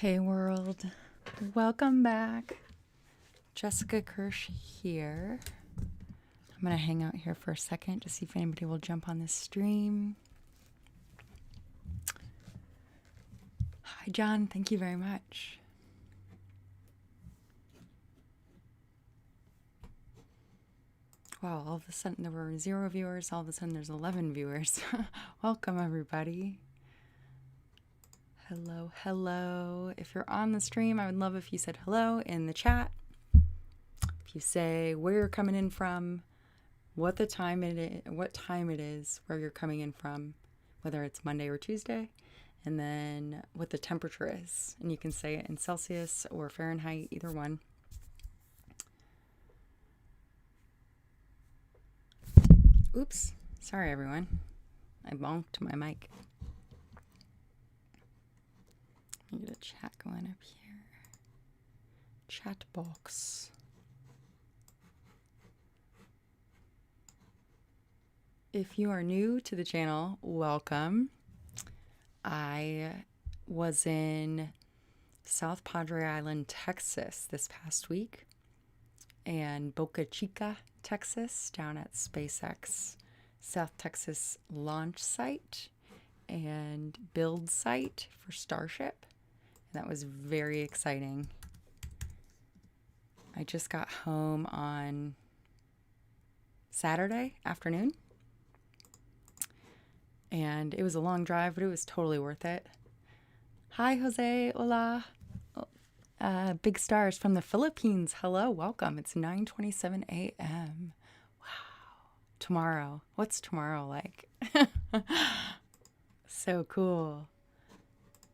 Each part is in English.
Hey world, welcome back. Jessica Kirsh here. I'm gonna hang out here for a second to see if anybody will jump on this stream. Hi John, thank you very much. Wow, all of a sudden there were 0 viewers, all of a sudden there's 11 viewers. Welcome everybody. Hello, hello. If you're on the stream, I would love if you said hello in the chat. If you say where you're coming in from, what time it is, where you're coming in from, whether it's Monday or Tuesday, and then what the temperature is. And you can say it in Celsius or Fahrenheit, either one. Oops, sorry everyone. I bonked my mic. Let me get a chat going up here. Chat box. If you are new to the channel, welcome. I was in South Padre Island, Texas this past week, and Boca Chica, Texas, down at SpaceX South Texas launch site and build site for Starship. And that was very exciting. I just got home on Saturday afternoon. And it was a long drive, but it was totally worth it. Hi, Jose. Hola. Big stars from the Philippines. Hello, welcome. It's 9:27 a.m. Wow. Tomorrow. What's tomorrow like? So cool.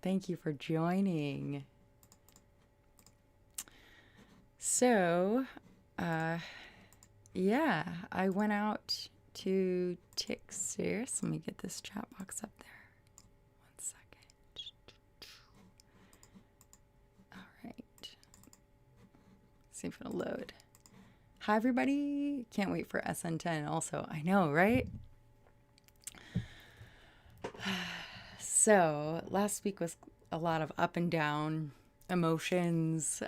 Thank you for joining. So, yeah, I went out to Texas. Let me get this chat box up there. 1 second. All right. See if it'll load. Hi, everybody. Can't wait for SN10 also. I know, right? So, last week was a lot of up and down emotions.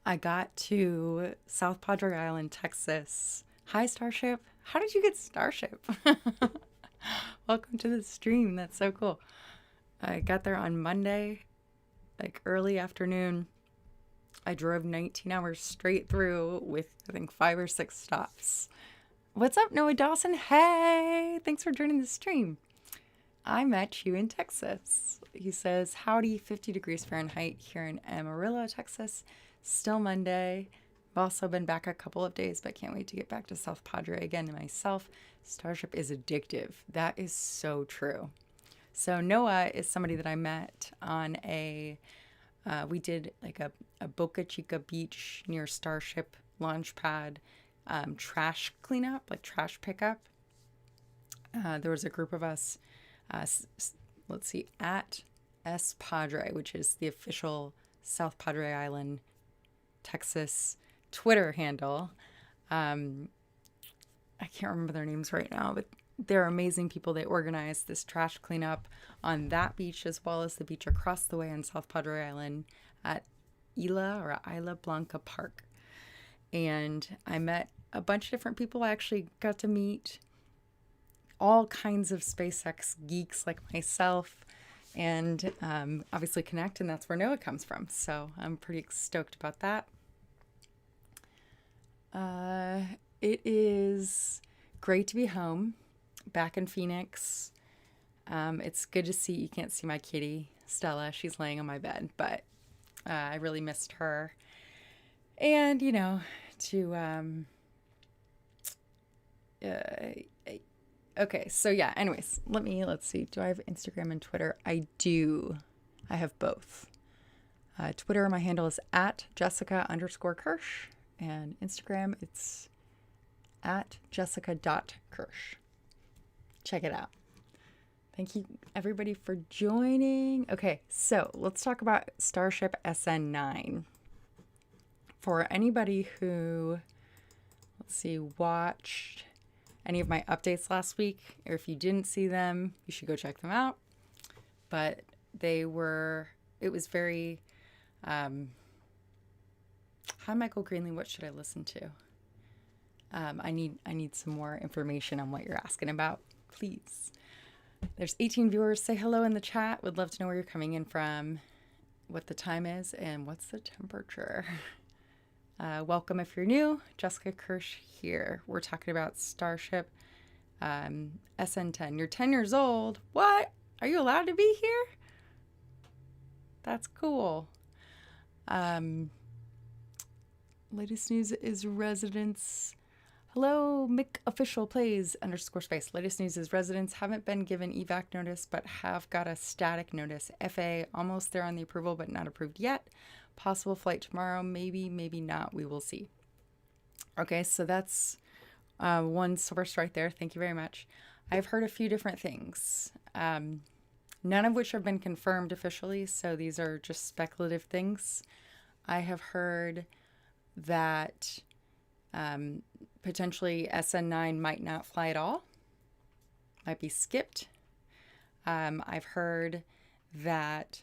I got to South Padre Island, Texas. Hi, Starship. How did you get Starship? Welcome to the stream. That's so cool. I got there on Monday, like early afternoon. I drove 19 hours straight through with, I think, 5 or 6 stops. What's up, Noah Dawson? Hey, thanks for joining the stream. I met you in Texas. He says, howdy, 50 degrees Fahrenheit here in Amarillo, Texas. Still Monday. I've also been back a couple of days, but can't wait to get back to South Padre again myself. Starship is addictive. That is so true. So Noah is somebody that I met on we did like a Boca Chica beach near Starship launch pad trash cleanup, like trash pickup. There was a group of us, let's see, at S Padre, which is the official South Padre Island, Texas Twitter handle. I can't remember their names right now, but they're amazing people. They organized this trash cleanup on that beach as well as the beach across the way on South Padre Island at Isla Blanca Park. And I met a bunch of different people. I actually got to meet all kinds of SpaceX geeks like myself and obviously connect, and that's where Noah comes from. So I'm pretty stoked about that. It is great to be home, back in Phoenix. It's good to see, you can't see my kitty, Stella. She's laying on my bed, but I really missed her. And, you know, okay, so yeah, anyways, let's see. Do I have Instagram and Twitter? I do. I have both. Twitter, my handle is at Jessica_Kirsh, and Instagram, it's at Jessica.Kirsh. Check it out. Thank you, everybody, for joining. Okay, so let's talk about Starship SN9. For anybody who, watched any of my updates last week, or if you didn't see them, you should go check them out. But it was very, hi, Michael Greenlee, what should I listen to? I need some more information on what you're asking about, please. There's 18 viewers. Say hello in the chat. Would love to know where you're coming in from, what the time is, and what's the temperature. Welcome if you're new. Jessica Kirsh here. We're talking about Starship SN10. You're 10 years old. What? Are you allowed to be here? That's cool. Latest news is residents. Hello, Mick Official Plays _space. Latest news is residents haven't been given evac notice, but have got a static notice. FA almost there on the approval, but not approved yet. Possible flight tomorrow. Maybe, maybe not. We will see. Okay, so that's one source right there. Thank you very much. I've heard a few different things, none of which have been confirmed officially, so these are just speculative things. I have heard that potentially SN9 might not fly at all, might be skipped. I've heard that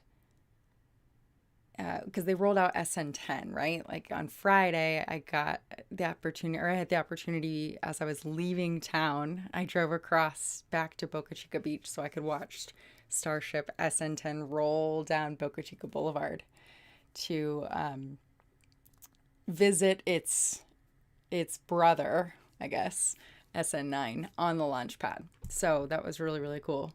because they rolled out SN10, right? Like on Friday, I got the opportunity, or I had the opportunity as I was leaving town. I drove across back to Boca Chica Beach so I could watch Starship SN10 roll down Boca Chica Boulevard to visit its brother, I guess, SN9 on the launch pad. So that was really, really cool.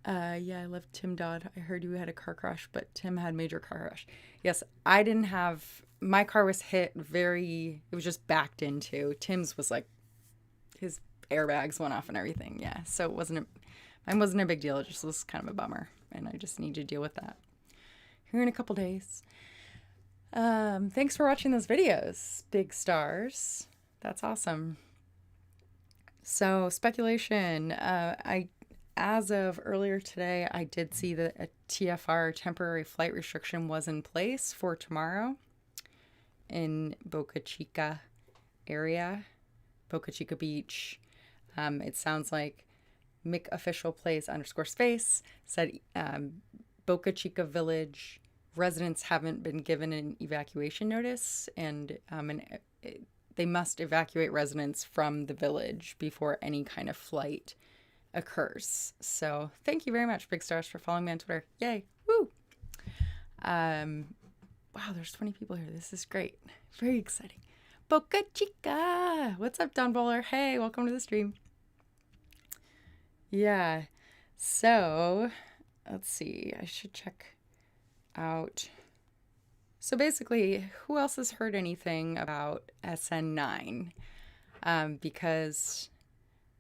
Yeah, I love Tim Dodd. I heard you had a car crash, but Tim had major car crash. Yes, I didn't have, my car was hit it was just backed into. Tim's was like, his airbags went off and everything. Yeah, so mine wasn't a big deal. It just was kind of a bummer, and I just need to deal with that here in a couple days. Thanks for watching those videos, big stars. That's awesome. So speculation, as of earlier today, I did see that a TFR, temporary flight restriction, was in place for tomorrow in Boca Chica area, Boca Chica Beach. It sounds like Mick Official Plays _space said Boca Chica Village residents haven't been given an evacuation notice, and they must evacuate residents from the village before any kind of flight occurs. So thank you very much, Big Stars, for following me on Twitter. Yay. Woo. Wow, there's 20 people here. This is great. Very exciting. Boca Chica. What's up, Don Bowler? Hey, welcome to the stream. Yeah. So let's see. I should check out. So basically, who else has heard anything about SN9? Because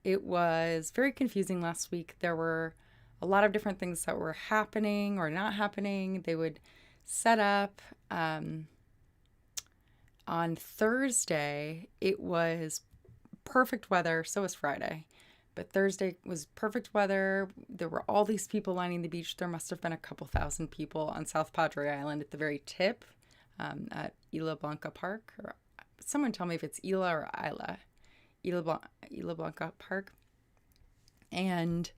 it was very confusing last week. There were a lot of different things that were happening or not happening. They would set up on Thursday. It was perfect weather. So was Friday. But Thursday was perfect weather. There were all these people lining the beach. There must have been a couple thousand people on South Padre Island at the very tip at Isla Blanca Park. Or someone tell me if it's Isla or Isla. Isla Blanca Park. And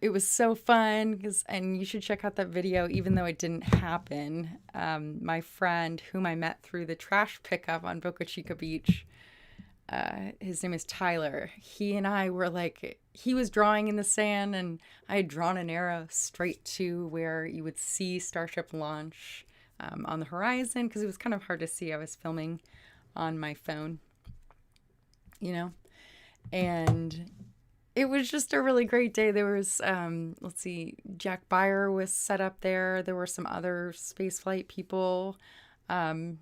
it was so fun, and you should check out that video, even though it didn't happen. My friend, whom I met through the trash pickup on Boca Chica Beach, his name is Tyler. He and I were like, he was drawing in the sand, and I had drawn an arrow straight to where you would see Starship launch on the horizon, because it was kind of hard to see. I was filming on my phone, and it was just a really great day. There was, let's see, Jack Beyer was set up there. There were some other spaceflight people. It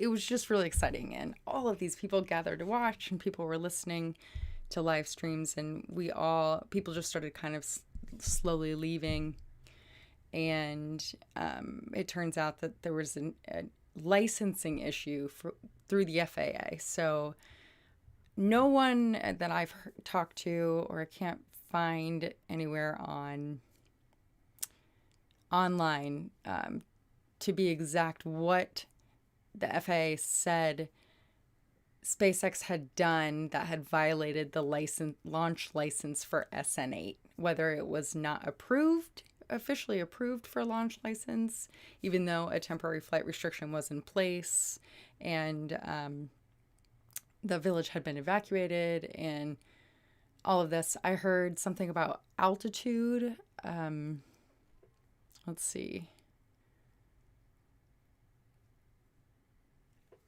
was just really exciting, and all of these people gathered to watch, and people were listening to live streams, and people just started kind of slowly leaving. And it turns out that there was a licensing issue through the FAA. So no one that I've talked to, or I can't find anywhere online to be exact, what the FAA said SpaceX had done that had violated the launch license for SN8, whether it was not officially approved for launch license, even though a temporary flight restriction was in place, and the village had been evacuated, and all of this. I heard something about altitude. Let's see.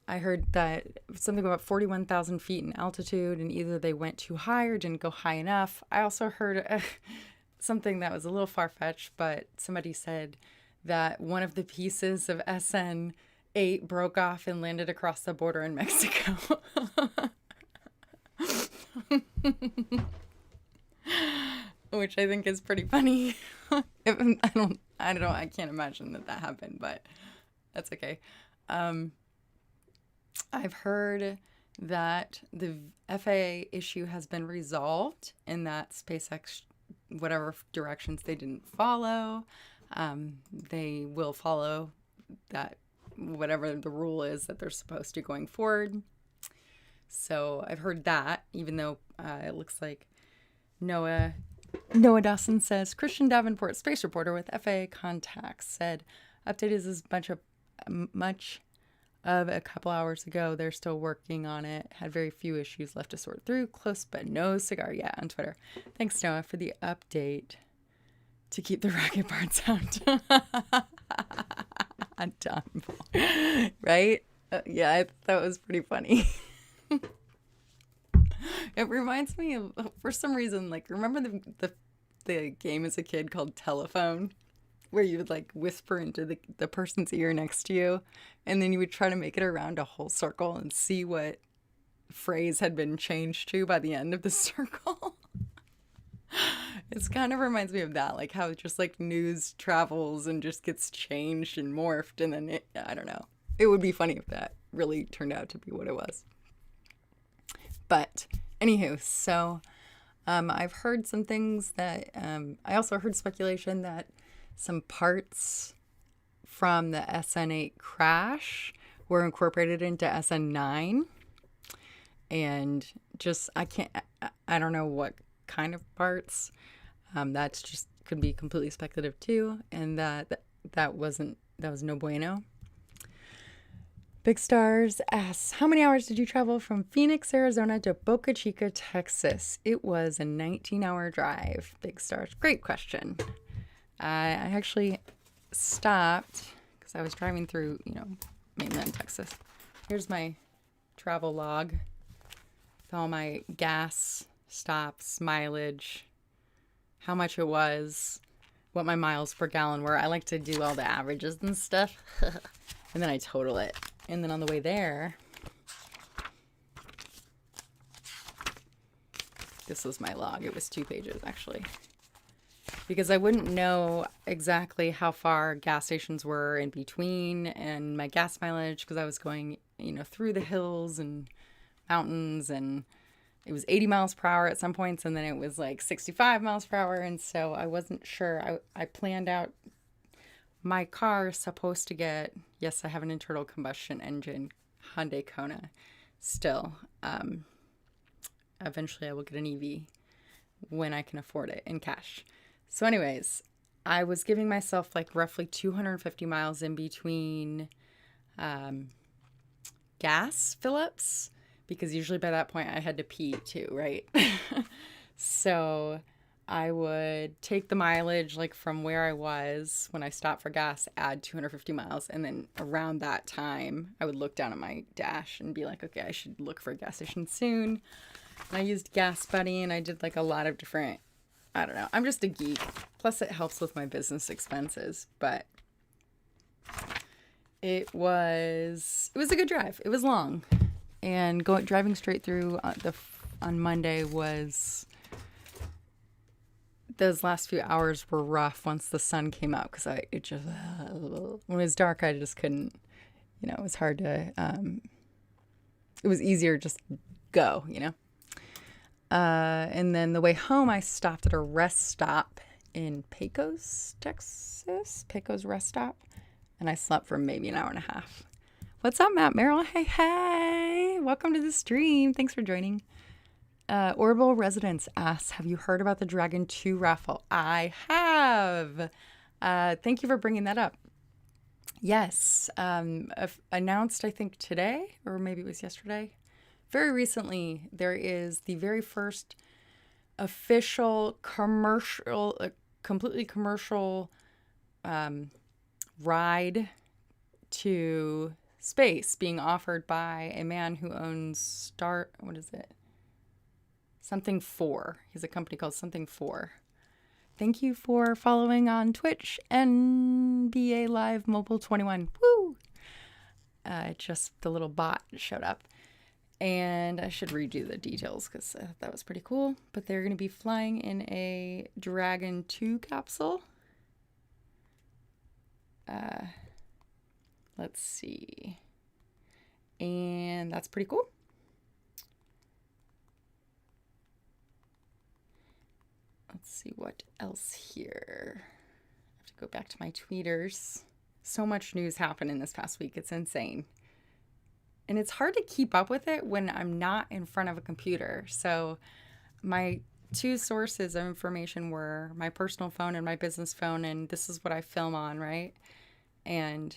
I heard that something about 41,000 feet in altitude, and either they went too high or didn't go high enough. I also heard something that was a little far-fetched, but somebody said that one of the pieces of SN8 broke off and landed across the border in Mexico. Which I think is pretty funny. I can't imagine that happened, but that's okay. I've heard that the FAA issue has been resolved and that SpaceX, whatever directions they didn't follow, they will follow that, whatever the rule is that they're supposed to going forward. So I've heard that, even though it looks like Noah Dawson says, Christian Davenport, space reporter with FAA contacts, said, update is as much of a couple hours ago. They're still working on it. Had very few issues left to sort through. Close but no cigar yet on Twitter. Thanks, Noah, for the update to keep the rocket parts out. Dumb. Right? Yeah, I thought it was pretty funny. It reminds me of, for some reason, like, remember the game as a kid called Telephone, where you would like whisper into the person's ear next to you, and then you would try to make it around a whole circle and see what phrase had been changed to by the end of the circle. It's kind of reminds me of that, like how just like news travels and just gets changed and morphed, and then I don't know. It would be funny if that really turned out to be what it was. But anywho, so I've heard some things that I also heard speculation that some parts from the SN8 crash were incorporated into SN9, and just I don't know what kind of parts. That's just could be completely speculative too, and that was no bueno. Big Stars asks, how many hours did you travel from Phoenix, Arizona to Boca Chica, Texas? It was a 19-hour drive. Big Stars. Great question. I actually stopped because I was driving through, mainland Texas. Here's my travel log with all my gas stops, mileage, how much it was, what my miles per gallon were. I like to do all the averages and stuff. And then I total it. And then on the way there, this was my log. It was 2 pages, actually. Because I wouldn't know exactly how far gas stations were in between and my gas mileage, because I was going, through the hills and mountains, and it was 80 miles per hour at some points, and then it was like 65 miles per hour. And so I wasn't sure. I planned out my car is supposed to get, yes, I have an internal combustion engine, Hyundai Kona still. Eventually I will get an EV when I can afford it in cash. So anyways, I was giving myself like roughly 250 miles in between gas fill-ups, because usually by that point I had to pee too, right? So I would take the mileage like from where I was when I stopped for gas, add 250 miles, and then around that time I would look down at my dash and be like, okay, I should look for a gas station soon. And I used Gas Buddy, and I did like a lot of different, I don't know, I'm just a geek. Plus it helps with my business expenses, but it was a good drive. It was long, and driving straight through on Monday was, those last few hours were rough once the sun came out, because when it was dark I just couldn't, it was hard to, it was easier just go, and then the way home I stopped at a rest stop in Pecos, Texas, Pecos rest stop, and I slept for maybe an hour and a half, What's up, Matt Merrill? Hey, hey. Welcome to the stream. Thanks for joining. Orbital Residence asks, have you heard about the Dragon 2 raffle? I have. Thank you for bringing that up. Yes. Announced, I think, today, or maybe it was yesterday. Very recently, there is the very first official commercial, completely commercial ride to space being offered by a man who owns Something 4. He's a company called Something 4. Thank you for following on Twitch, NBA Live Mobile 21. Woo! Just the little bot showed up. And I should redo the details because that was pretty cool. But they're going to be flying in a Dragon 2 capsule. Let's see. And that's pretty cool. Let's see what else here. I have to go back to my tweeters. So much news happened in this past week. It's insane. And it's hard to keep up with it when I'm not in front of a computer. So my two sources of information were my personal phone and my business phone. And this is what I film on, right? And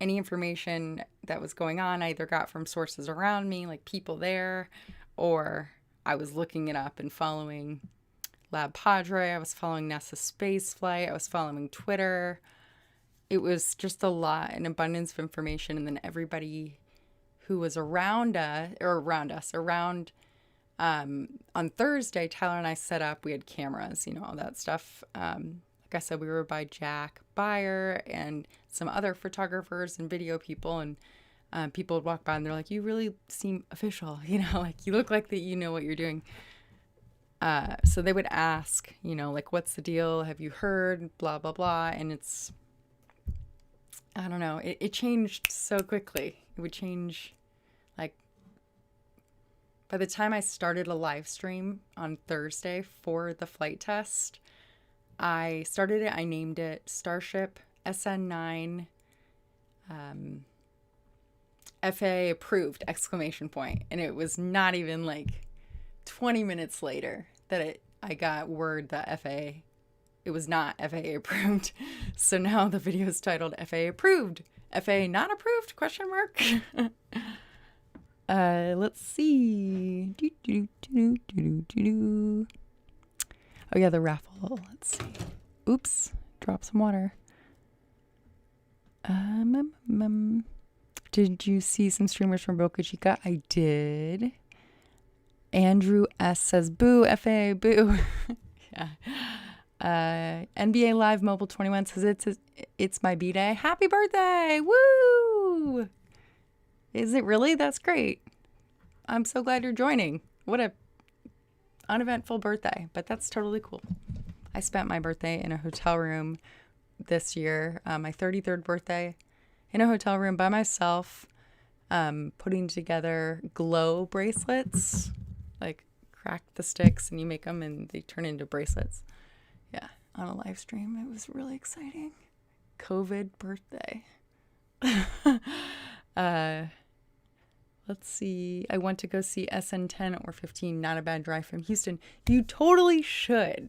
any information that was going on, I either got from sources around me, like people there, or I was looking it up and following Lab Padre. I was following NASA spaceflight. I was following Twitter. It was just a lot, an abundance of information. And then everybody who was around on Thursday, Tyler and I set up, we had cameras, all that stuff. Like I said, we were by Jack Beyer and some other photographers and video people, and people would walk by and they're like, you really seem official, like you look like that you know what you're doing. So they would ask, like, what's the deal? Have you heard? Blah, blah, blah. And it's, I don't know, it changed so quickly. It would change, like, by the time I started a live stream on Thursday for the flight test, I started it, I named it Starship SN9 FAA approved, ! And it was not even like 20 minutes later that I got word that it was not FAA approved. So now the video is titled FAA approved. FAA not approved? ? Let's see. Oh yeah, the raffle. Let's see. Oops, drop some water. Did you see some streamers from Boca Chica? I did. Andrew S says, boo, FAA, boo. Yeah. NBA Live Mobile 21 says, it's my B-Day. Happy birthday! Woo! Is it really? That's great. I'm so glad you're joining. What a uneventful birthday, but that's totally cool. I spent my birthday in a hotel room this year, my 33rd birthday, in a hotel room by myself, putting together glow bracelets, like crack the sticks and you make them and they turn into bracelets. Yeah, on a live stream. It was really exciting. COVID birthday. Let's see. I want to go see SN10 or 15. Not a bad drive from Houston. You totally should.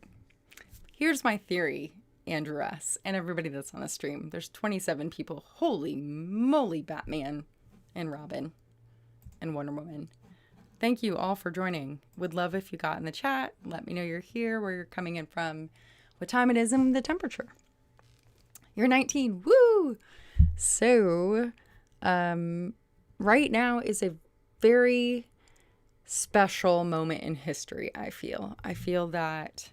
Here's my theory, Andrew S. and everybody that's on the stream. There's 27 people. Holy moly, Batman and Robin and Wonder Woman. Thank you all for joining. Would love if you got in the chat. Let me know you're here, where you're coming in from, what time it is, and the temperature. You're 19. Woo! So, right now is a very special moment in history, I feel. I feel that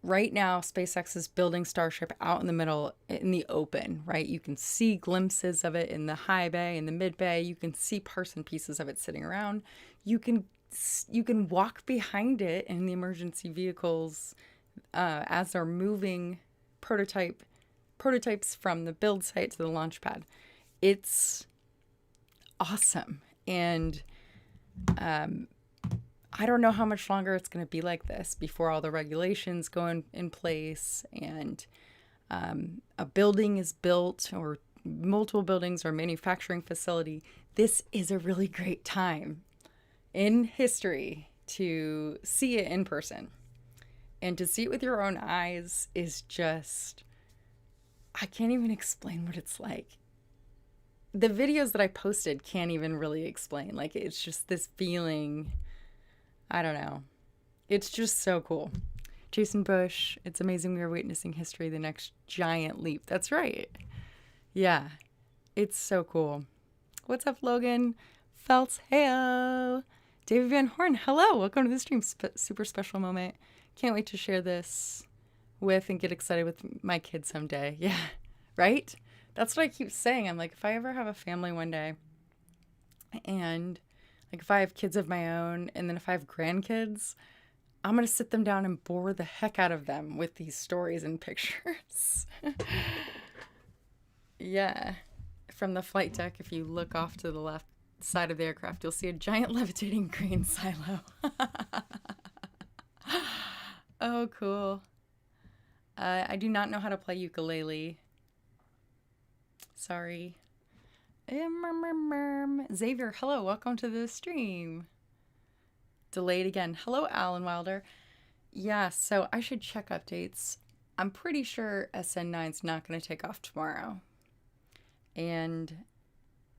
right now, SpaceX is building Starship out in the middle, in the open, right? You can see glimpses of it in the high bay, in the mid bay. You can see parts and pieces of it sitting around. You can walk behind it in the emergency vehicles as they're moving prototypes from the build site to the launch pad. It's awesome. And I don't know how much longer it's going to be like this before all the regulations go in place and a building is built or multiple buildings or manufacturing facility, this is a really great time in history to see it in person. And to see it with your own eyes is just, I can't even explain what it's like. The videos that I posted can't even really explain. Like, it's just this feeling, I don't know. It's just so cool. Jason Bush, it's amazing we are witnessing history, the next giant leap. That's right. Yeah, it's so cool. What's up, Logan? Feltz, heyo. David Van Horn, hello. Welcome to the stream. Super special moment. Can't wait to share this with and get excited with my kids someday. Yeah, right? That's what I keep saying. I'm like, if I ever have a family one day, and like if I have kids of my own, and then if I have grandkids, I'm going to sit them down and bore the heck out of them with these stories and pictures. Yeah. From the flight deck, if you look off to the left side of the aircraft, you'll see a giant levitating grain silo. Oh, cool. I do not know how to play ukulele. Sorry. Xavier, hello. Welcome to the stream. Delayed again. Hello, Alan Wilder. Yeah, so I should check updates. I'm pretty sure SN9's not going to take off tomorrow. And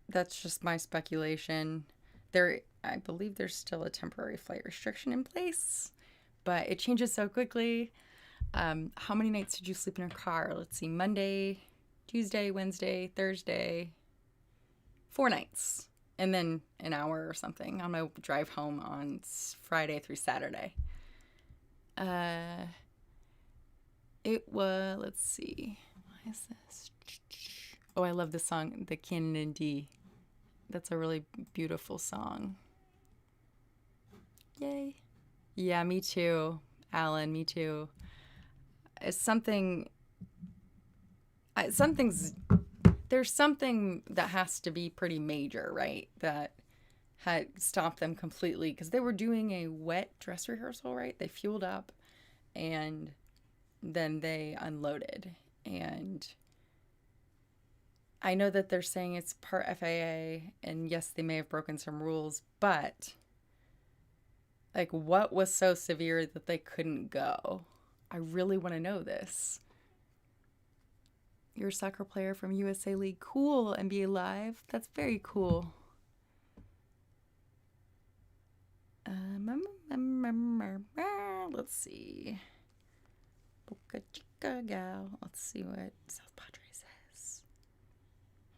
that's just my speculation. I believe there's still a temporary flight restriction in place, but it changes so quickly. How many nights did you sleep in your car? Let's see, Monday, Tuesday, Wednesday, Thursday, 4 nights, and then an hour or something on my drive home on Friday through Saturday. It was, let's see, why is this? Oh, I love the song, The Canon in D. That's a really beautiful song. Yay. Yeah, me too, Alan, me too. It's there's something that has to be pretty major, right? That had stopped them completely because they were doing a wet dress rehearsal, right? They fueled up and then they unloaded. And I know that they're saying it's part FAA, and yes, they may have broken some rules, but like, what was so severe that they couldn't go? I really want to know this. You're a soccer player from USA League. Cool, NBA Live. That's very cool. Let's see. Boca Chica gal. Let's see what South Padre says.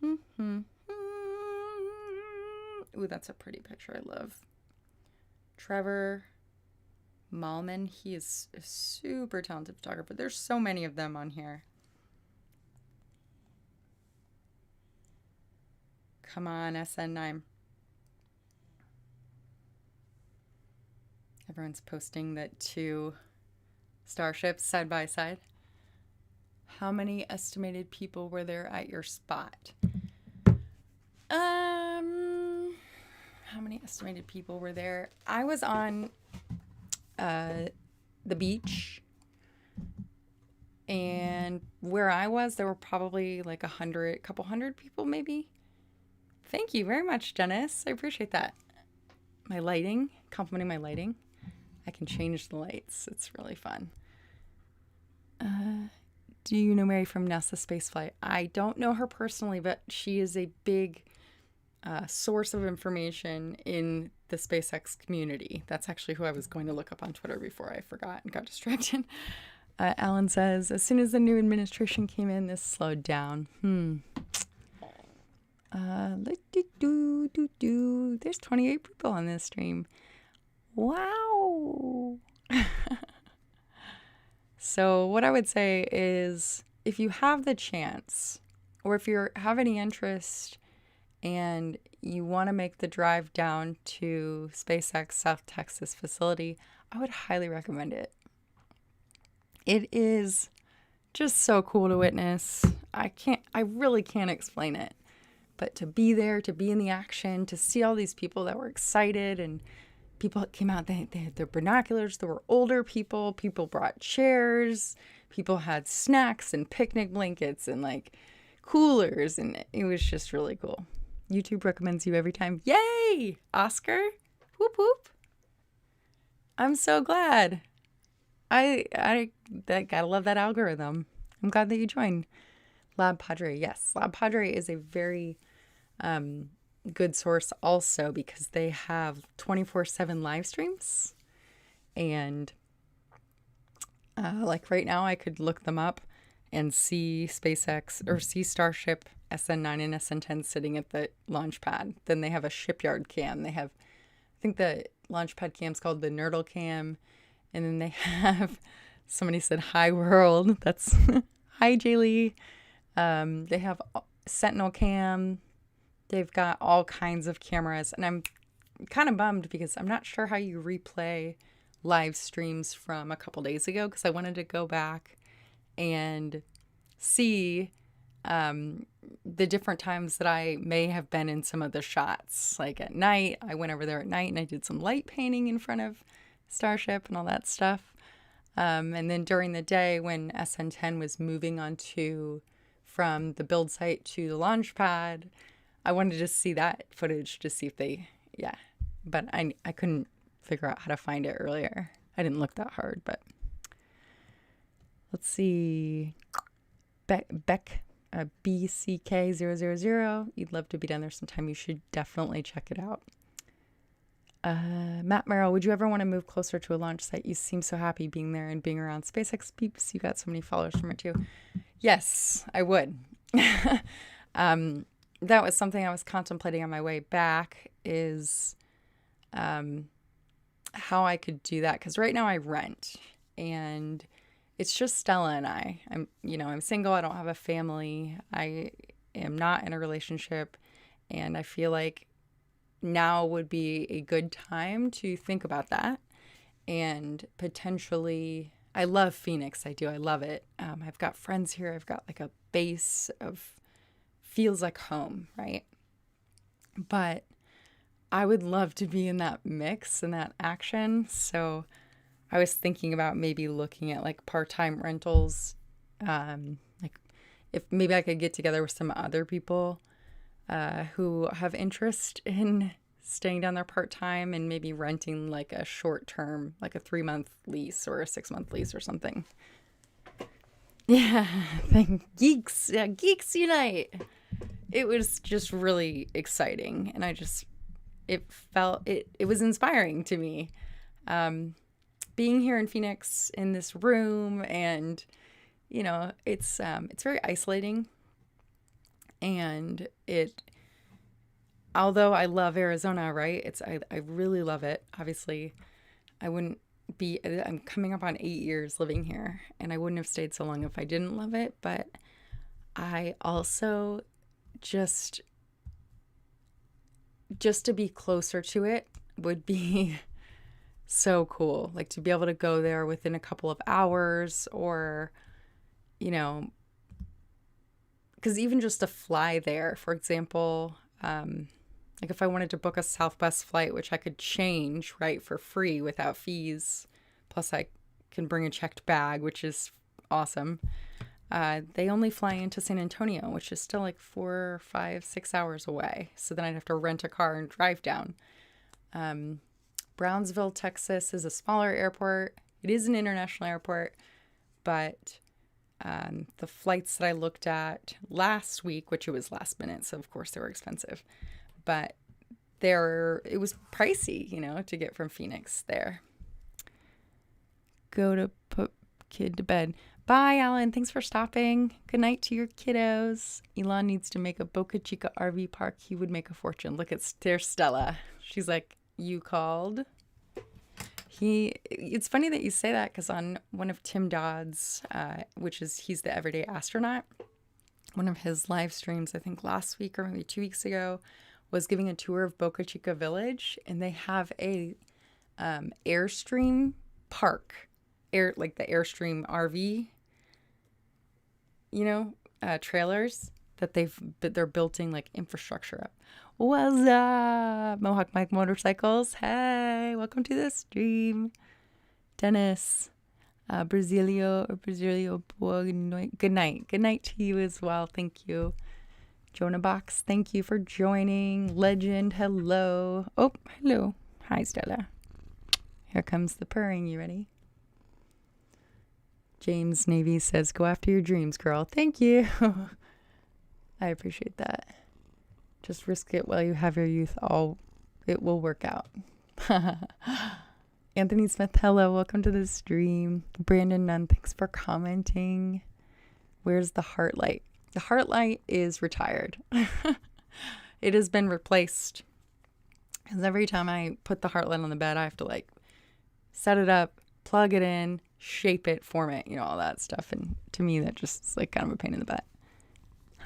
Ooh, that's a pretty picture. I love Trevor Malman. He is a super talented photographer. There's so many of them on here. Come on, SN9. Everyone's posting that 2 starships side by side. How many estimated people were there at your spot? How many estimated people were there? I was on the beach, and where I was, there were probably like a couple hundred people maybe. Thank you very much, Dennis. I appreciate that. My lighting, complimenting my lighting. I can change the lights. It's really fun. Do you know Mary from NASA Spaceflight? I don't know her personally, but she is a big source of information in the SpaceX community. That's actually who I was going to look up on Twitter before I forgot and got distracted. Alan says, as soon as the new administration came in, this slowed down. There's 28 people on this stream. Wow. So what I would say is, if you have the chance, or if you have any interest and you want to make the drive down to SpaceX South Texas facility, I would highly recommend it. It is just so cool to witness. I really can't explain it. But to be there, to be in the action, to see all these people that were excited, and people came out, they had their binoculars. There were older people. People brought chairs. People had snacks and picnic blankets and like coolers, and it was just really cool. YouTube recommends you every time. Yay! Oscar? Whoop whoop. I'm so glad. I gotta love that algorithm. I'm glad that you joined. Lab Padre, yes. Lab Padre is a very good source also because they have 24/7 live streams. And like right now I could look them up and see SpaceX or see Starship SN9 and SN10 sitting at the launch pad. Then they have a shipyard cam. They have, I think the launch pad cam's called the Nerdle cam. And then they have, somebody said, hi world. That's, hi Jaylee. They have Sentinel cam. They've got all kinds of cameras. And I'm kind of bummed because I'm not sure how you replay live streams from a couple days ago because I wanted to go back and see the different times that I may have been in some of the shots. Like at night, I went over there at night and I did some light painting in front of Starship and all that stuff. And then during the day when SN10 was moving from the build site to the launch pad, I wanted to see that footage to see if they, but I couldn't figure out how to find it earlier. I didn't look that hard, but let's see. Beck, BCK000. You'd love to be down there sometime. You should definitely check it out. Matt Merrill, would you ever want to move closer to a launch site? You seem so happy being there and being around SpaceX peeps. You got so many followers from it too. Yes, I would. That was something I was contemplating on my way back is how I could do that. Because right now I rent and it's just Stella and I. I'm single. I don't have a family. I am not in a relationship. And I feel like now would be a good time to think about that. And potentially, I love Phoenix. I do. I love it. I've got friends here. I've got like a base of feels like home, right? But I would love to be in that mix and that action. So I was thinking about maybe looking at like part-time rentals. Like if maybe I could get together with some other people who have interest in staying down there part-time and maybe renting like a short-term, like a 3-month lease or a 6-month lease or something. Yeah, geeks unite. It was just really exciting, and it was inspiring to me. Being here in Phoenix in this room, and it's very isolating, and although I love Arizona, right? I really love it. Obviously, I'm coming up on 8 years living here, and I wouldn't have stayed so long if I didn't love it. But I also just to be closer to it would be so cool. Like to be able to go there within a couple of hours, or because even just to fly there, for example, like if I wanted to book a Southwest flight, which I could change, right, for free without fees, plus I can bring a checked bag, which is awesome. They only fly into San Antonio, which is still like 4, 5, 6 hours away. So then I'd have to rent a car and drive down. Brownsville, Texas is a smaller airport. It is an international airport, but the flights that I looked at last week, which it was last minute, so of course they were expensive, but it was pricey, to get from Phoenix there. Go to put kid to bed. Bye, Alan. Thanks for stopping. Good night to your kiddos. Elon needs to make a Boca Chica RV park. He would make a fortune. Look at there's Stella. She's like, you called? It's funny that you say that because on one of Tim Dodd's, he's the Everyday Astronaut, one of his live streams, I think last week or maybe 2 weeks ago, was giving a tour of Boca Chica Village, and they have a Airstream park, like the Airstream RV, trailers that they're building like infrastructure up. What's up, Mohawk Mike Motorcycles? Hey, welcome to the stream. Dennis, Brasilio, good night. Good night to you as well. Thank you. Jonah Box, thank you for joining. Legend, hello. Oh, hello. Hi, Stella. Here comes the purring. You ready? James Navy says, go after your dreams, girl. Thank you. I appreciate that. Just risk it while you have your youth. It will work out. Anthony Smith, hello. Welcome to the stream. Brandon Nunn, thanks for commenting. Where's the heart light? The heart light is retired. It has been replaced. Because every time I put the heart light on the bed, I have to like set it up, plug it in, shape it, form it, all that stuff. And to me, that just is like kind of a pain in the butt.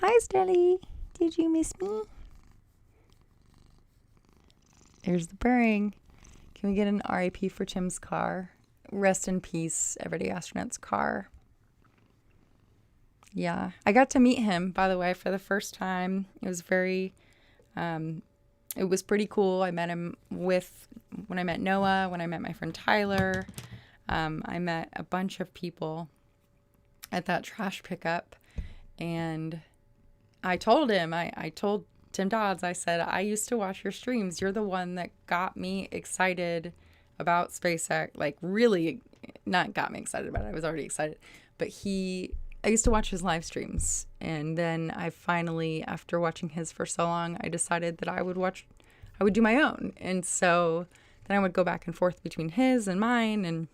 Hi, Stelly. Did you miss me? There's the purring. Can we get an RIP for Tim's car? Rest in peace, Everyday Astronaut's car. Yeah. I got to meet him, by the way, for the first time. It was it was pretty cool. I met him when I met Noah, when I met my friend Tyler. I met a bunch of people at that trash pickup. And I told him, I told Tim Dodds, I said, I used to watch your streams. You're the one that got me excited about SpaceX. Like, really, not got me excited about it. I was already excited. But I used to watch his live streams. And then I finally, after watching his for so long, I decided that I would do my own. And so then I would go back and forth between his and mine. And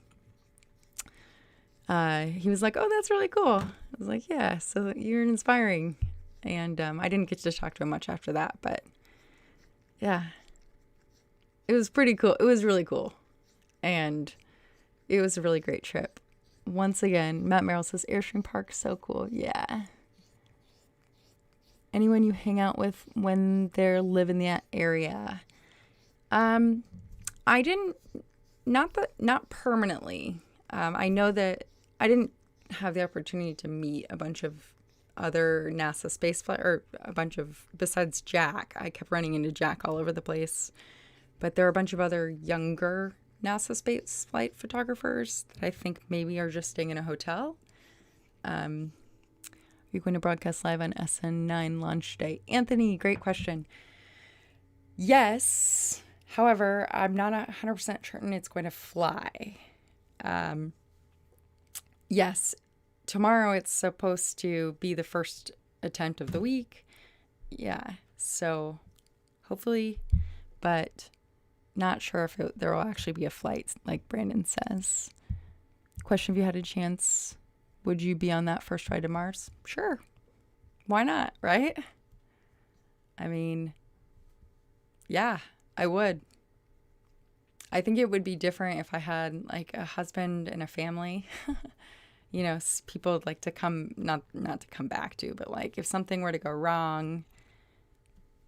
he was like, oh, that's really cool. I was like, yeah, so you're inspiring. And I didn't get to talk to him much after that, but yeah, it was pretty cool. It was really cool. And it was a really great trip. Once again, Matt Merrill says, Airstream Park, so cool. Yeah. Anyone you hang out with when they live in that area? I didn't, not permanently. I know that I didn't have the opportunity to meet a bunch of other NASA spaceflight, or a bunch of, besides Jack. I kept running into Jack all over the place. But there are a bunch of other younger NASA spaceflight photographers that I think maybe are just staying in a hotel. Are you going to broadcast live on SN9 launch day? Anthony, great question. Yes. However, I'm not 100% certain it's going to fly. Yes. Tomorrow it's supposed to be the first attempt of the week. Yeah. So hopefully, but not sure if there will actually be a flight, like Brandon says. Question, if you had a chance, would you be on that first ride to Mars? Sure. Why not, right? I mean, yeah, I would. I think it would be different if I had like a husband and a family. People would like to come, not to come back to, but like if something were to go wrong,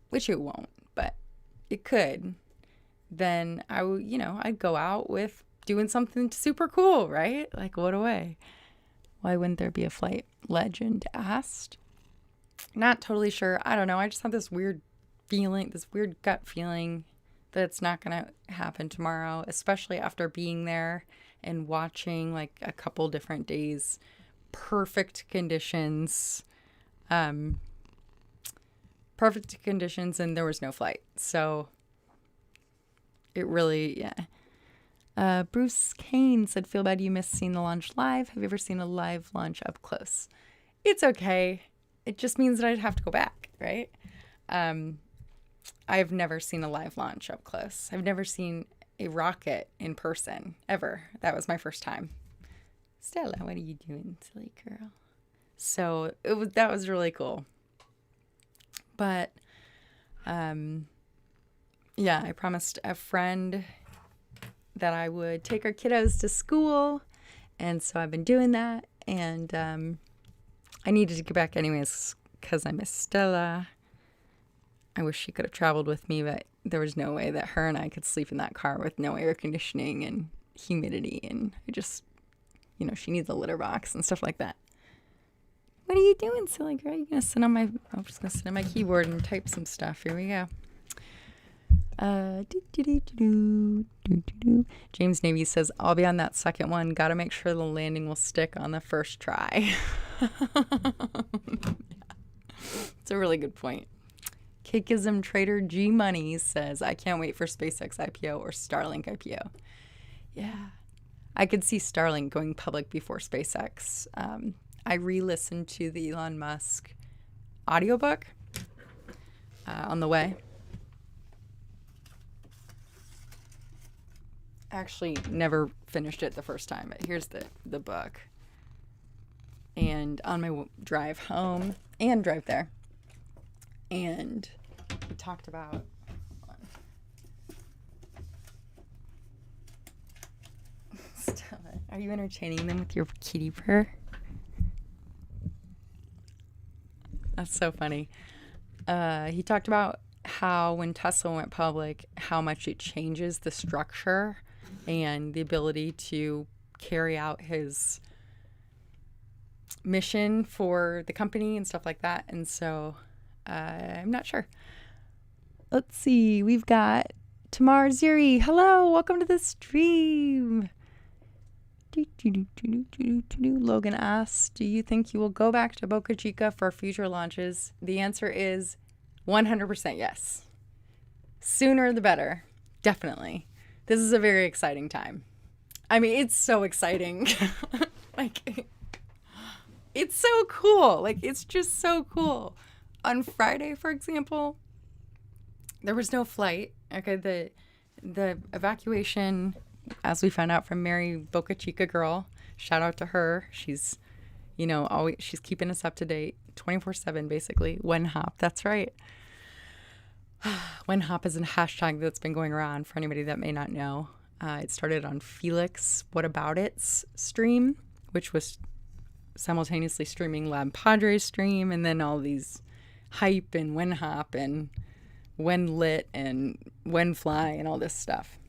which it won't, but it could, then I would, I'd go out with doing something super cool, right? Like, what a way. Why wouldn't there be a flight? Legend asked. Not totally sure. I don't know. I just have this weird feeling, this weird gut feeling that it's not going to happen tomorrow, especially after being there and watching like a couple different days, perfect conditions, and there was no flight. So it really, yeah. Bruce Kane said, feel bad you missed seeing the launch live. Have you ever seen a live launch up close? It's okay. It just means that I'd have to go back, right? I've never seen a live launch up close. I've never seen a rocket in person, ever. That was my first time. Stella, what are you doing, silly girl? So that was really cool. But, yeah, I promised a friend that I would take our kiddos to school. And so I've been doing that. And I needed to get back anyways because I miss Stella. I wish she could have traveled with me, but there was no way that her and I could sleep in that car with no air conditioning and humidity. And I just, she needs a litter box and stuff like that. What are you doing, silly girl? I'm just going to sit on my keyboard and type some stuff. Here we go. James Navy says, I'll be on that second one. Got to make sure the landing will stick on the first try. It's a really good point. Cakeism Trader G Money says, I can't wait for SpaceX IPO or Starlink IPO. Yeah. I could see Starlink going public before SpaceX. I re-listened to the Elon Musk audiobook on the way. Actually never finished it the first time, but here's the book. And on my drive home and drive there. And we talked about... Stella, are you entertaining them with your kitty purr? That's so funny. He talked about how when Tesla went public, how much it changes the structure and the ability to carry out his mission for the company and stuff like that. And so I'm not sure. Let's see. We've got Tamar Ziri. Hello. Welcome to the stream. Logan asks, do you think you will go back to Boca Chica for future launches? The answer is 100% yes. Sooner the better. Definitely. This is a very exciting time. I mean, it's so exciting. Like, it's so cool. Like, it's just so cool. On Friday, for example, there was no flight. Okay, the evacuation, as we found out from Mary, Boca Chica girl, shout out to her. She's, always, she's keeping us up to date 24/7, basically. When hop, that's right. When hop is a hashtag that's been going around for anybody that may not know. It started on Felix What About It's stream, which was simultaneously streaming Lab Padre's stream, and then all these hype and when hop and when lit and when fly and all this stuff.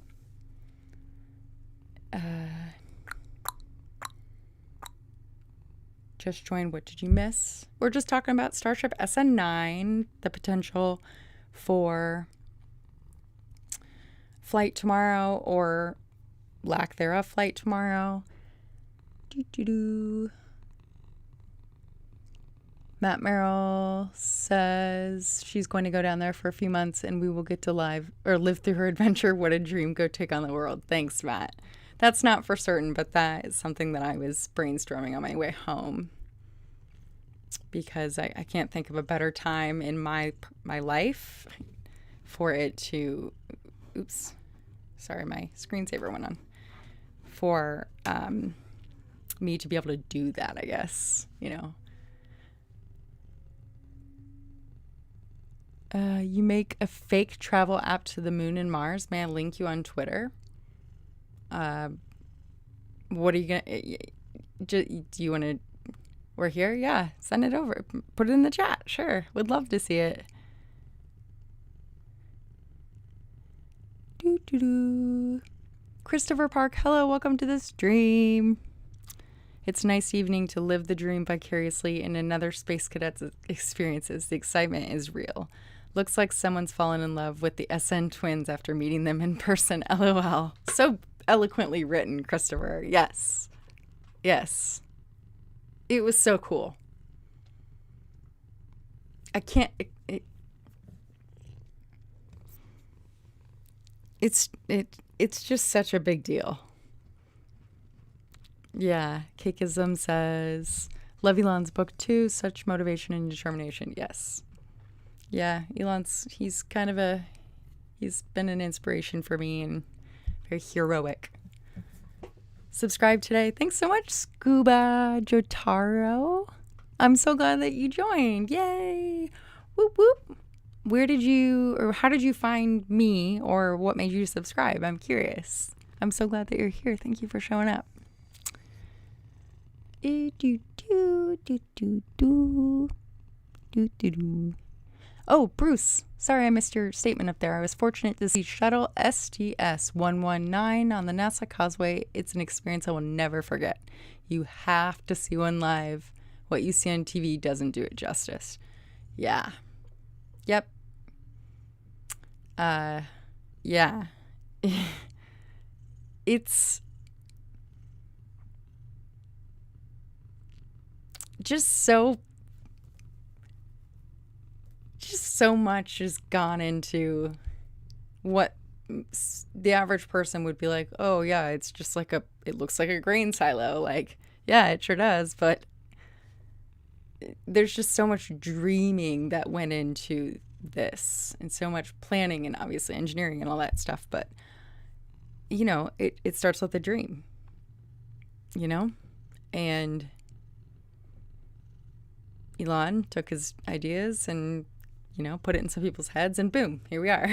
Just joined. What did you miss? We're just talking about Starship SN9, the potential for flight tomorrow or lack thereof flight tomorrow. Matt Merrill says she's going to go down there for a few months and we will get to live through her adventure. What a dream. Go take on the world. Thanks, Matt. That's not for certain, but that is something that I was brainstorming on my way home because I can't think of a better time in my life for it to, oops, sorry, my screensaver went on, for me to be able to do that, I guess, You make a fake travel app to the moon and Mars. May I link you on Twitter? What are you gonna do? You want to? We're here. Yeah, send it over. Put it in the chat. Sure, would love to see it. Christopher Park. Hello, welcome to the stream. It's a nice evening to live the dream vicariously in another Space Cadets experiences. The excitement is real. Looks like someone's fallen in love with the SN twins after meeting them in person. LOL. So eloquently written, Christopher. Yes. Yes. It was so cool. I can't... It's just such a big deal. Yeah. Cakeism says, love Elon's book too. Such motivation and determination. Yes. Yeah, he's been an inspiration for me and very heroic. Subscribe today. Thanks so much, Scuba Jotaro. I'm so glad that you joined. Yay. Whoop, whoop. How did you find me, or what made you subscribe? I'm curious. I'm so glad that you're here. Thank you for showing up. Oh, Bruce, sorry I missed your statement up there. I was fortunate to see Shuttle STS-119 on the NASA Causeway. It's an experience I will never forget. You have to see one live. What you see on TV doesn't do it justice. Yeah. Yep. Yeah. It's just so much has gone into what the average person would be like, oh yeah, it's just like it looks like a grain silo. Like, yeah, it sure does. But there's just so much dreaming that went into this and so much planning and obviously engineering and all that stuff. But, it starts with a dream, and Elon took his ideas and, put it in some people's heads and boom, here we are.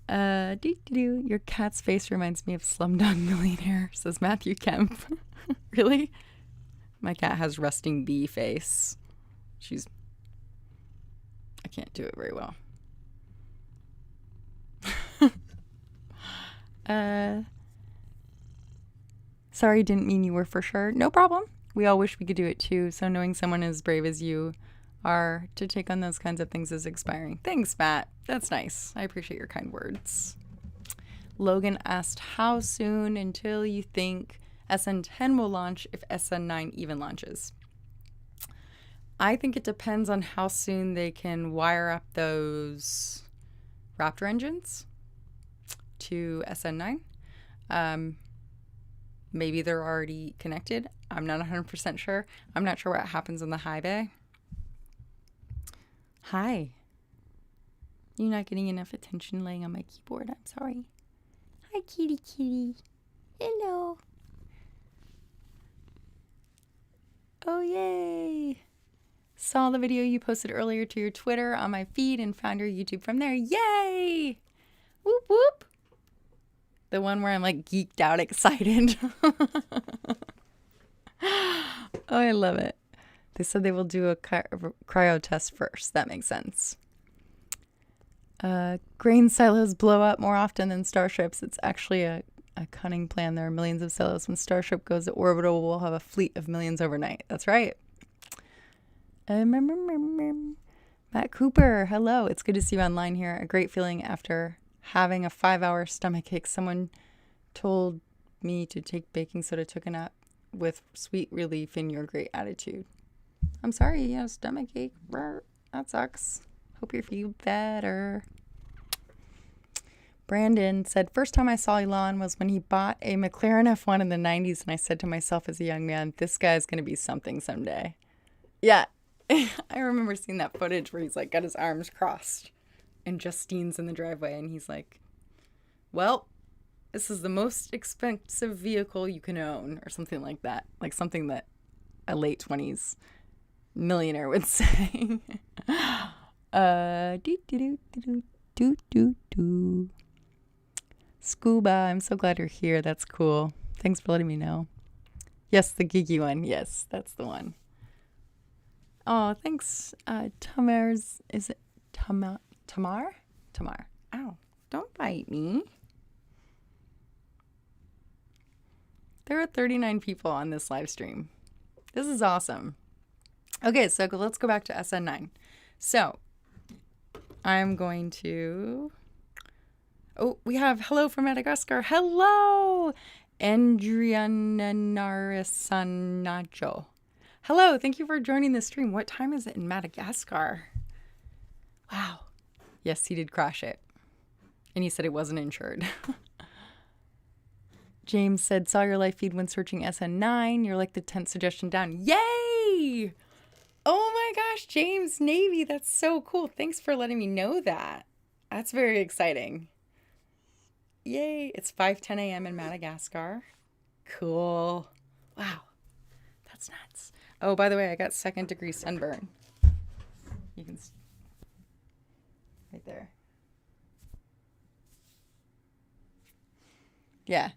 Your cat's face reminds me of Slumdog Millionaire, says Matthew Kemp. Really? My cat has resting bee face. I can't do it very well. Sorry, didn't mean you were for sure. No problem. We all wish we could do it too. So knowing someone as brave as you are to take on those kinds of things is inspiring. Thanks, Matt. That's nice. I appreciate your kind words. Logan asked, how soon until you think SN10 will launch if SN9 even launches? I think it depends on how soon they can wire up those Raptor engines to SN9. Maybe they're already connected. I'm not 100% sure. I'm not sure what happens in the high bay. Hi. You're not getting enough attention laying on my keyboard. I'm sorry. Hi, kitty kitty. Hello. Oh, yay. Saw the video you posted earlier to your Twitter on my feed and found your YouTube from there. Yay! Whoop, whoop. The one where I'm like geeked out excited. Oh, I love it. They said they will do a cryo test first. That makes sense. Grain silos blow up more often than starships. It's actually a cunning plan. There are millions of silos. When Starship goes to orbital, we'll have a fleet of millions overnight. That's right. Matt Cooper, hello. It's good to see you online here. A great feeling after having a 5-hour stomach ache. Someone told me to take baking soda, took a nap with sweet relief in your great attitude. I'm sorry, you have stomach ache. That sucks. Hope you feel better. Brandon said, first time I saw Elon was when he bought a McLaren F1 in the 90s, and I said to myself as a young man, this guy's going to be something someday. Yeah, I remember seeing that footage where he's like got his arms crossed and Justine's in the driveway, and he's like, well, this is the most expensive vehicle you can own, or something like that. Like something that a late 20s millionaire would say. Scuba, I'm so glad you're here. That's cool. Thanks for letting me know. Yes, the geeky one. Yes, that's the one. Oh, thanks. Tamar's, is it Tamar? Tamar. Ow, don't bite me. There are 39 people on this live stream. This is awesome. Okay, so let's go back to SN9. So I'm going to... Oh, we have hello from Madagascar. Hello, Andrianarissanacho. Hello, thank you for joining the stream. What time is it in Madagascar? Wow. Yes, he did crash it. And he said it wasn't insured. James said, saw your live feed when searching SN9. You're like the 10th suggestion down. Yay! Oh my gosh, James Navy. That's so cool. Thanks for letting me know that. That's very exciting. Yay. It's 5:10 a.m. in Madagascar. Cool. Wow. That's nuts. Oh, by the way, I got 2nd degree sunburn. You can... Right there. Yeah.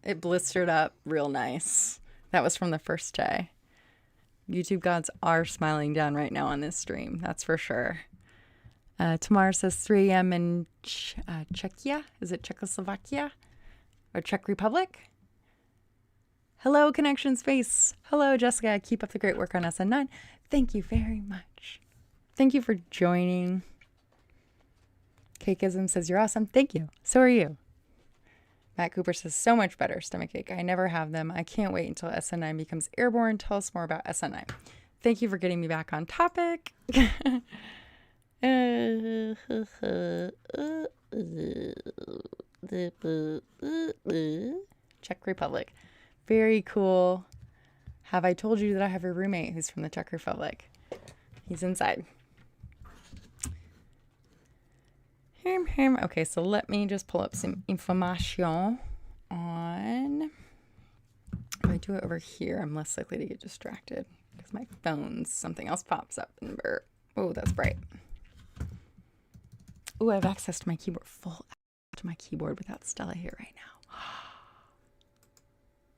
It blistered up real nice. That was from the first day. YouTube gods are smiling down right now on this stream. That's for sure. Tamar says 3 a.m. in Czechia. Is it Czechoslovakia? Or Czech Republic? Hello, Connection Space. Hello, Jessica. Keep up the great work on SN9. Thank you very much. Thank you for joining. Stomachacheism says, you're awesome. Thank you. So are you. Matt Cooper says, so much better, stomachache. I never have them. I can't wait until SN9 becomes airborne. Tell us more about SN9. Thank you for getting me back on topic. Czech Republic. Very cool. Have I told you that I have a roommate who's from the Czech Republic? He's inside. Okay, so let me just pull up some information on... If I do it over here, I'm less likely to get distracted because my phone's something else pops up. And oh, that's bright. Oh, I have access to my keyboard. Full to my keyboard without Stella here right now.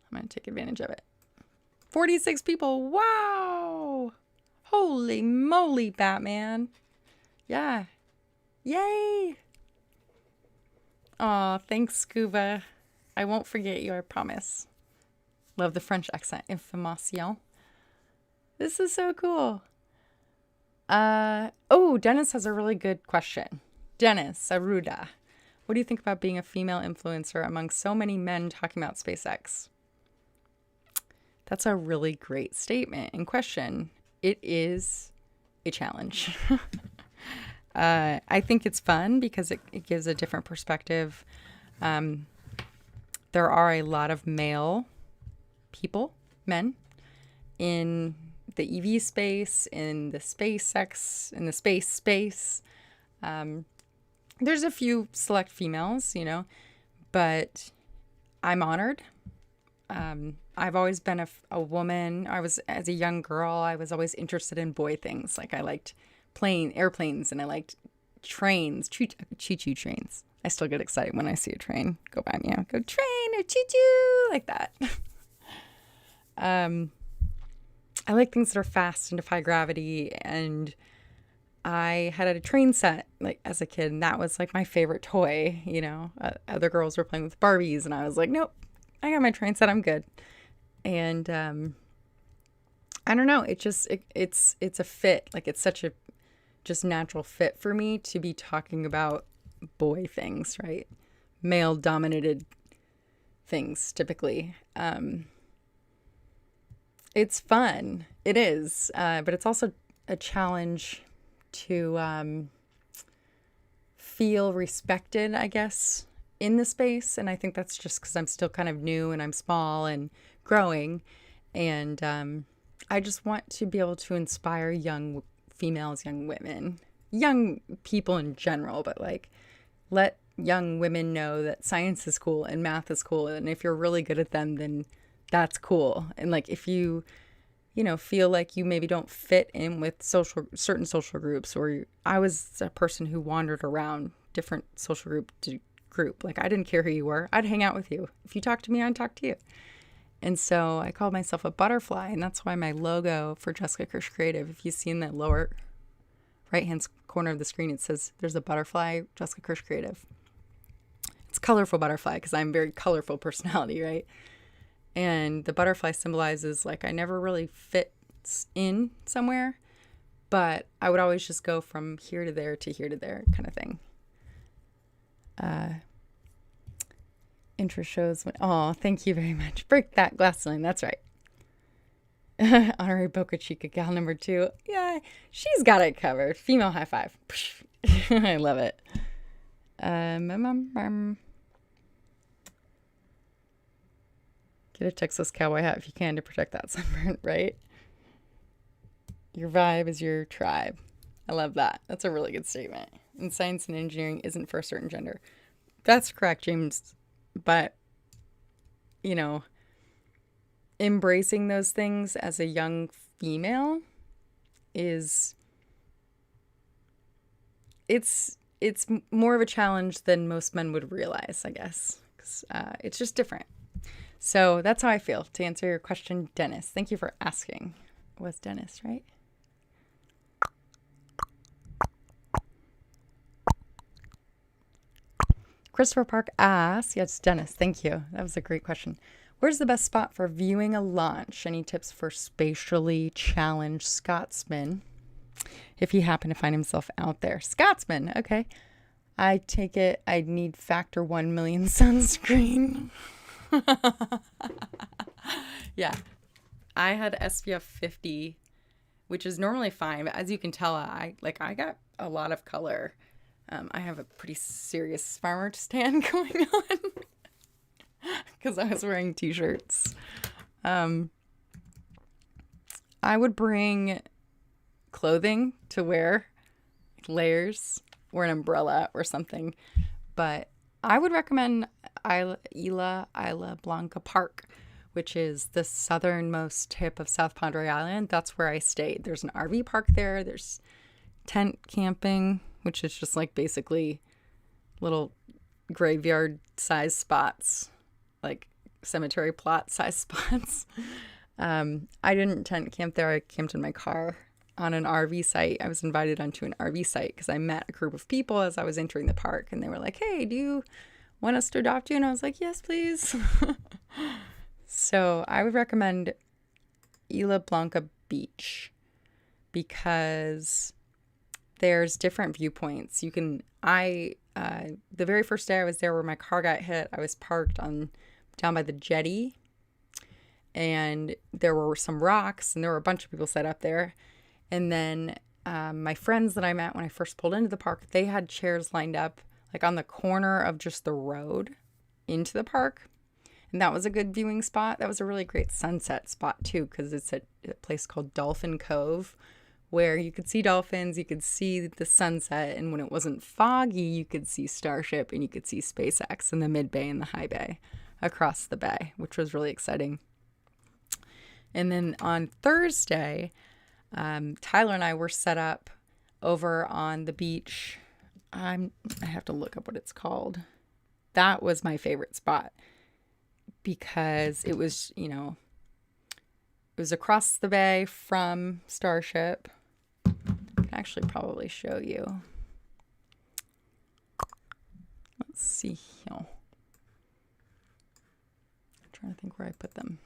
I'm going to take advantage of it. 46 people. Wow. Holy moly, Batman. Yeah. Yay. Aw, thanks, Scuba. I won't forget you, I promise. Love the French accent. Information. This is so cool. Oh, Dennis has a really good question. Dennis Aruda. What do you think about being a female influencer among so many men talking about SpaceX? That's a really great statement and question. It is a challenge. I think it's fun because it gives a different perspective. There are a lot of male people, men, in the EV space, in the SpaceX, in the space. There's a few select females, you know, but I'm honored. I've always been a woman. As a young girl, I was always interested in boy things. Like I liked airplanes, and I liked trains, choo-choo trains. I still get excited when I see a train go by me. I go, train or choo-choo, like that. I like things that are fast and defy gravity, and I had a train set like as a kid, and that was like my favorite toy, you know. Other girls were playing with Barbies, and I was like, nope, I got my train set, I'm good. And I don't know, it's a fit, like it's such a just natural fit for me to be talking about boy things, right? Male dominated things typically. It's fun. It is. But it's also a challenge to feel respected, I guess, in the space. And I think that's just because I'm still kind of new and I'm small and growing. And I just want to be able to inspire young females, young women, young people in general, but like let young women know that science is cool and math is cool. And if you're really good at them, then that's cool. And like if you feel like you maybe don't fit in with certain social groups, or I was a person who wandered around different social group to group. Like I didn't care who you were. I'd hang out with you. If you talked to me, I'd talk to you. And so I called myself a butterfly, and that's why my logo for Jessica Kirsh Creative, if you see in that lower right-hand corner of the screen, it says there's a butterfly, Jessica Kirsh Creative. It's colorful butterfly because I'm a very colorful personality, right? And the butterfly symbolizes like I never really fit in somewhere, but I would always just go from here to there to here to there kind of thing. Intro shows. Oh, thank you very much. Break that glass ceiling. That's right. Honorary Boca Chica gal number 2. Yeah, she's got it covered. Female high five. I love it. Get a Texas cowboy hat if you can to protect that sunburn, right? Your vibe is your tribe. I love that. That's a really good statement. And science and engineering isn't for a certain gender. That's correct, James. But, embracing those things as a young female it's more of a challenge than most men would realize, I guess. 'Cause, it's just different. So that's how I feel, to answer your question, Dennis. Thank you for asking. It was Dennis, right? Christopher Park asks, yes, Dennis, thank you. That was a great question. Where's the best spot for viewing a launch? Any tips for spatially challenged Scotsman if he happened to find himself out there? Scotsman, okay. I take it I need factor 1 million sunscreen. Yeah. I had SPF 50, which is normally fine, but as you can tell, I got a lot of color. I have a pretty serious farmer tan going on because I was wearing t-shirts. I would bring clothing to wear, layers, or an umbrella or something, but I would recommend Isla Blanca Park, which is the southernmost tip of South Padre Island. That's where I stayed. There's an RV park there. There's tent camping, which is just like basically little graveyard size spots, like cemetery plot size spots. I didn't tent camp there. I camped in my car on an RV site. I was invited onto an RV site because I met a group of people as I was entering the park, and they were like, "Hey, do you want us to adopt you?" And I was like, "Yes, please." So I would recommend Isla Blanca Beach because there's different viewpoints. You can, the very first day I was there where my car got hit, I was parked down by the jetty, and there were some rocks, and there were a bunch of people set up there. And then my friends that I met when I first pulled into the park, they had chairs lined up like on the corner of just the road into the park. And that was a good viewing spot. That was a really great sunset spot too, because it's at a place called Dolphin Cove, where you could see dolphins, you could see the sunset, and when it wasn't foggy, you could see Starship and you could see SpaceX in the mid bay and the high bay across the bay, which was really exciting. And then on Thursday, Tyler and I were set up over on the beach. I have to look up what it's called. That was my favorite spot because it was, it was across the bay from Starship. I can actually probably show you. Let's see here. I'm trying to think where I put them.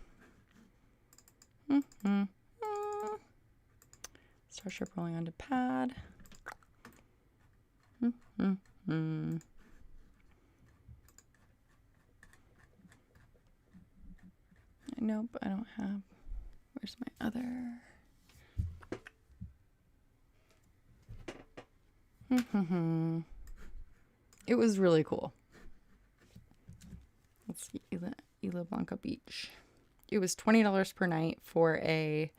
Starship rolling onto pad. Nope, I don't have. Where's my other? It was really cool. Let's see, Isla Blanca Beach. It was $20 per night for a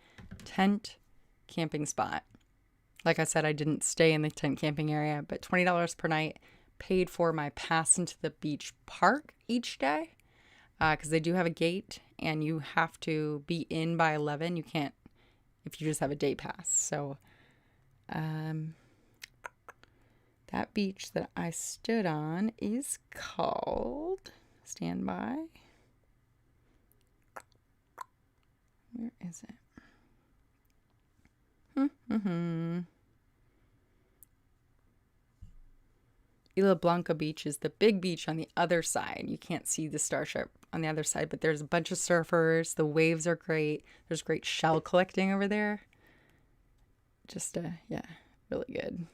tent camping spot. Like I said, I didn't stay in the tent camping area, but $20 per night paid for my pass into the beach park each day, because they do have a gate and you have to be in by 11. You can't if you just have a day pass. So that beach that I stood on is called, stand by. Where is it? Isla Blanca Beach is the big beach on the other side. You can't see the Starship on the other side, but there's a bunch of surfers. The waves are great. There's great shell collecting over there. Just, yeah, really good.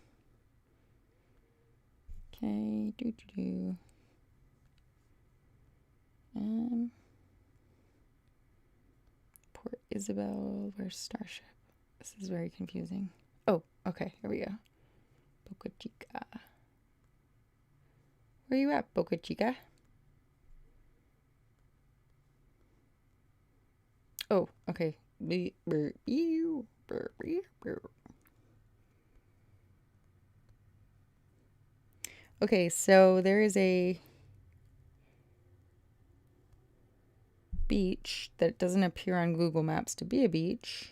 Okay, Port Isabel, where's Starship? This is very confusing. Oh, okay, here we go. Boca Chica. Where you at, Boca Chica? Oh, okay. Okay, so there is a beach that doesn't appear on Google Maps to be a beach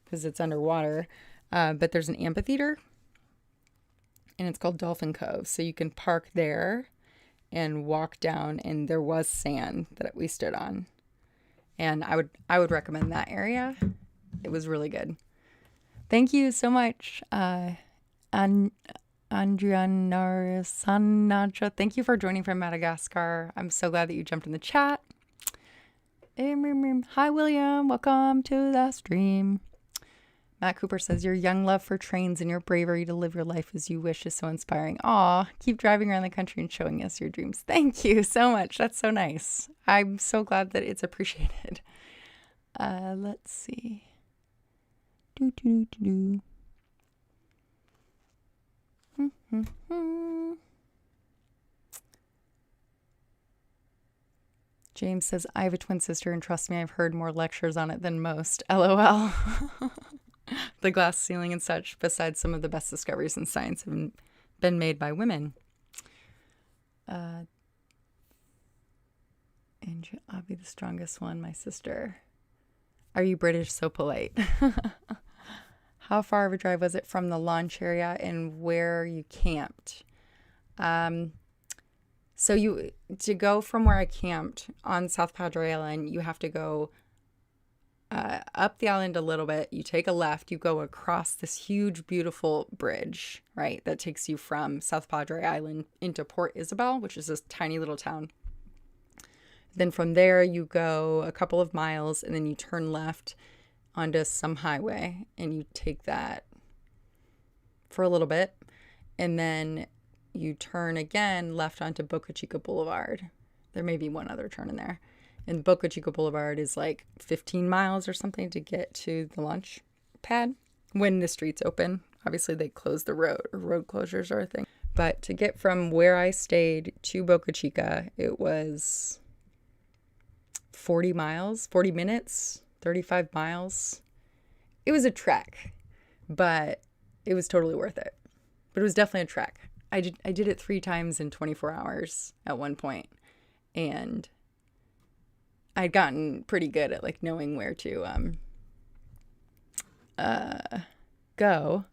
because it's underwater, but there's an amphitheater, and it's called Dolphin Cove. So you can park there and walk down, and there was sand that we stood on. And I would recommend that area. It was really good. Thank you so much, Andriana Sanaja. Thank you for joining from Madagascar. I'm so glad that you jumped in the chat. Hi, William. Welcome to the stream. Matt Cooper says, your young love for trains and your bravery to live your life as you wish is so inspiring. Aw, keep driving around the country and showing us your dreams. Thank you so much. That's so nice. I'm so glad that it's appreciated. Let's see. James says, I have a twin sister, and trust me, I've heard more lectures on it than most. LOL. The glass ceiling and such, besides some of the best discoveries in science, have been made by women. And I'll be the strongest one, my sister. Are you British? So polite. How far of a drive was it from the launch area and where you camped? So to go from where I camped on South Padre Island, you have to go up the island a little bit. You take a left. You go across this huge, beautiful bridge, right, that takes you from South Padre Island into Port Isabel, which is this tiny little town. Then from there, you go a couple of miles, and then you turn left onto some highway, and you take that for a little bit, and then you turn again left onto Boca Chica Boulevard. There may be one other turn in there. And Boca Chica Boulevard is like 15 miles or something to get to the launch pad when the streets open. Obviously, they close the road, or road closures are a thing. But to get from where I stayed to Boca Chica, it was 40 miles, 40 minutes, 35 miles. It was a trek, but it was totally worth it. But it was definitely a trek. I did it 3 times in 24 hours at one point, and I'd gotten pretty good at like knowing where to go.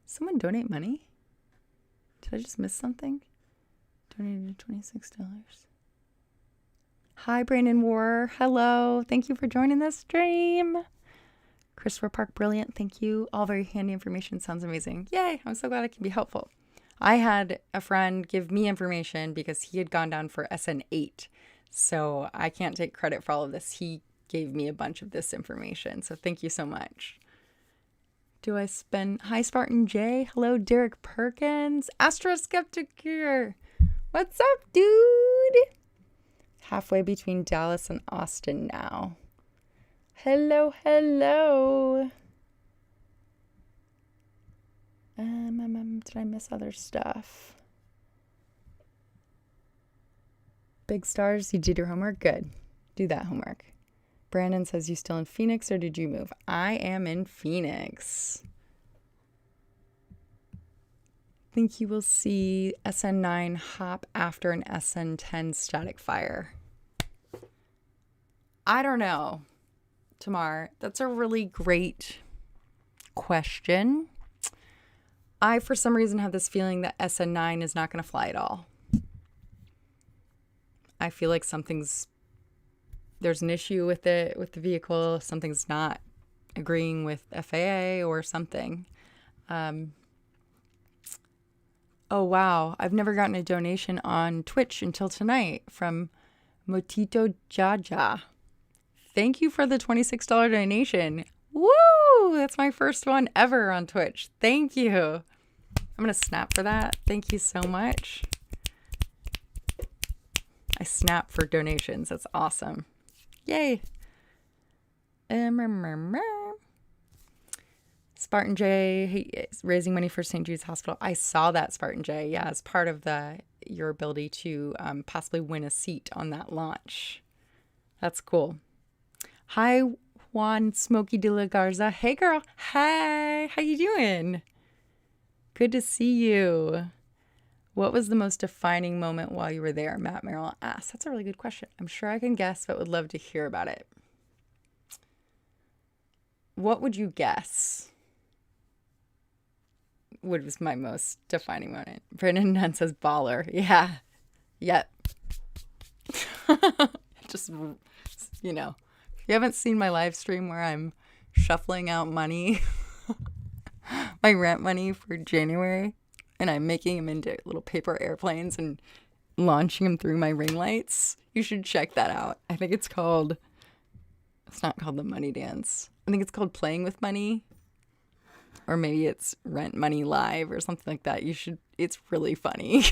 Someone donate money? Did I just miss something? Donated $26. Hi, Brandon War. Hello. Thank you for joining this stream. Christopher Park, brilliant. Thank you. All very handy information. Sounds amazing. Yay. I'm so glad I can be helpful. I had a friend give me information because he had gone down for SN8. So I can't take credit for all of this. He gave me a bunch of this information. So thank you so much. Hi, Spartan J. Hello, Derek Perkins. Astroskeptic here. What's up, dude? Halfway between Dallas and Austin now. Hello. Did I miss other stuff? Big stars, you did your homework? Good. Do that homework. Brandon says, you still in Phoenix or did you move? I am in Phoenix. Think you will see SN9 hop after an SN10 static fire. I don't know, Tamar. That's a really great question. I, for some reason, have this feeling that SN9 is not going to fly at all. I feel like there's an issue with it, with the vehicle. Something's not agreeing with FAA or something. Oh, wow. I've never gotten a donation on Twitch until tonight from Motito Jaja. Thank you for the $26 donation. Woo! That's my first one ever on Twitch. Thank you. I'm going to snap for that. Thank you so much. I snap for donations. That's awesome. Yay. Spartan J, he is raising money for St. Jude's Hospital. I saw that, Spartan J. Yeah, as part of your ability to possibly win a seat on that launch. That's cool. Hi, Juan Smokey de la Garza. Hey, girl. Hey, how you doing? Good to see you. What was the most defining moment while you were there? Matt Merrill asked. That's a really good question. I'm sure I can guess, but would love to hear about it. What would you guess? What was my most defining moment? Brendan Nunn says baller. Yeah. Yep. Just, if you haven't seen my live stream where I'm shuffling out money, my rent money for January, and I'm making them into little paper airplanes and launching them through my ring lights. You should check that out. I think it's not called the money dance. I think it's called playing with money. Or maybe it's Rent Money Live or something like that. It's really funny.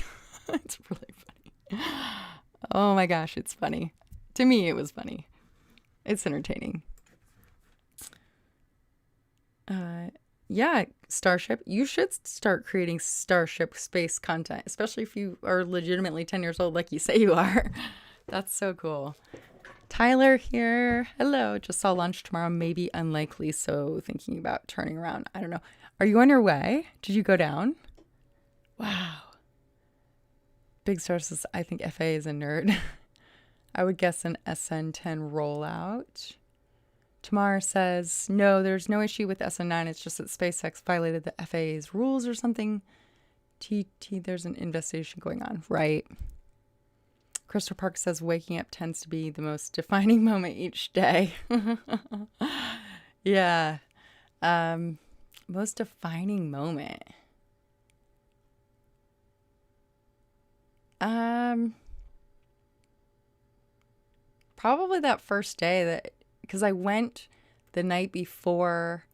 It's really funny. Oh my gosh, it's funny. To me, it was funny. It's entertaining. Yeah, Starship. You should start creating Starship space content, especially if you are legitimately 10 years old like you say you are. That's so cool. Tyler here. Hello. Just saw lunch tomorrow. Maybe unlikely, so thinking about turning around. I don't know. Are you on your way? Did you go down? Wow. Big Star says, I think FA is a nerd. I would guess an SN10 rollout. Tamar says, no, there's no issue with SN9. It's just that SpaceX violated the FAA's rules or something. There's an investigation going on. Right. Crystal Park says, waking up tends to be the most defining moment each day. Yeah. Most defining moment. Probably that first day because I went the night before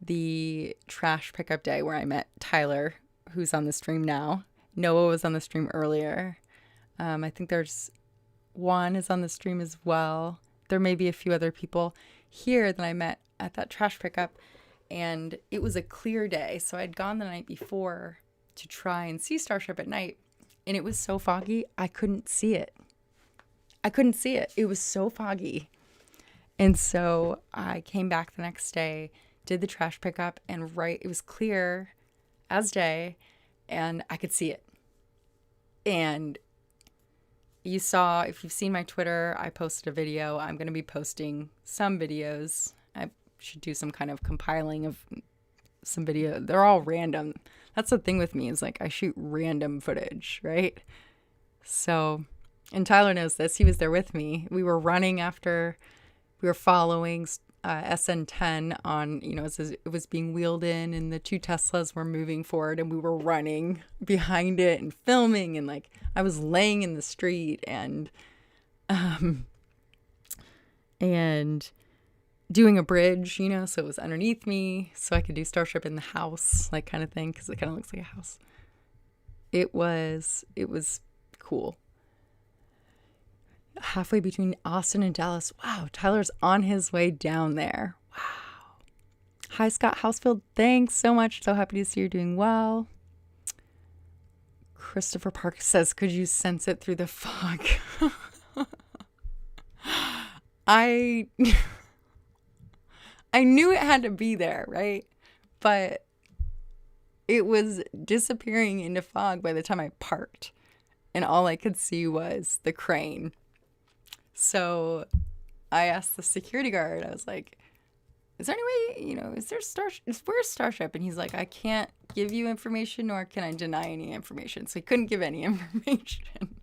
the trash pickup day where I met Tyler, who's on the stream now. Noah was on the stream earlier. I think there's Juan is on the stream as well. There may be a few other people here that I met at that trash pickup. And it was a clear day. So I'd gone the night before to try and see Starship at night. And it was so foggy, I couldn't see it. It was so foggy. And so I came back the next day, did the trash pickup, and it was clear as day, and I could see it. And you saw, if you've seen my Twitter, I posted a video. I'm going to be posting some videos. I should do some kind of compiling of some video. They're all random. That's the thing with me is like I shoot random footage, right? So, and Tyler knows this. He was there with me. We were running after, we were following SN10 on, it was being wheeled in and the two Teslas were moving forward and we were running behind it and filming and like I was laying in the street and doing a bridge, so it was underneath me so I could do Starship in the house, like kind of thing, because it kind of looks like a house. It was cool. Halfway between Austin and Dallas. Wow, Tyler's on his way down there. Wow. Hi, Scott Housefield. Thanks so much. So happy to see you're doing well. Christopher Park says, could you sense it through the fog? I knew it had to be there, right? But it was disappearing into fog by the time I parked. And all I could see was the crane. So I asked the security guard, I was like, is there any way, where's Starship? And he's like, I can't give you information nor can I deny any information. So he couldn't give any information.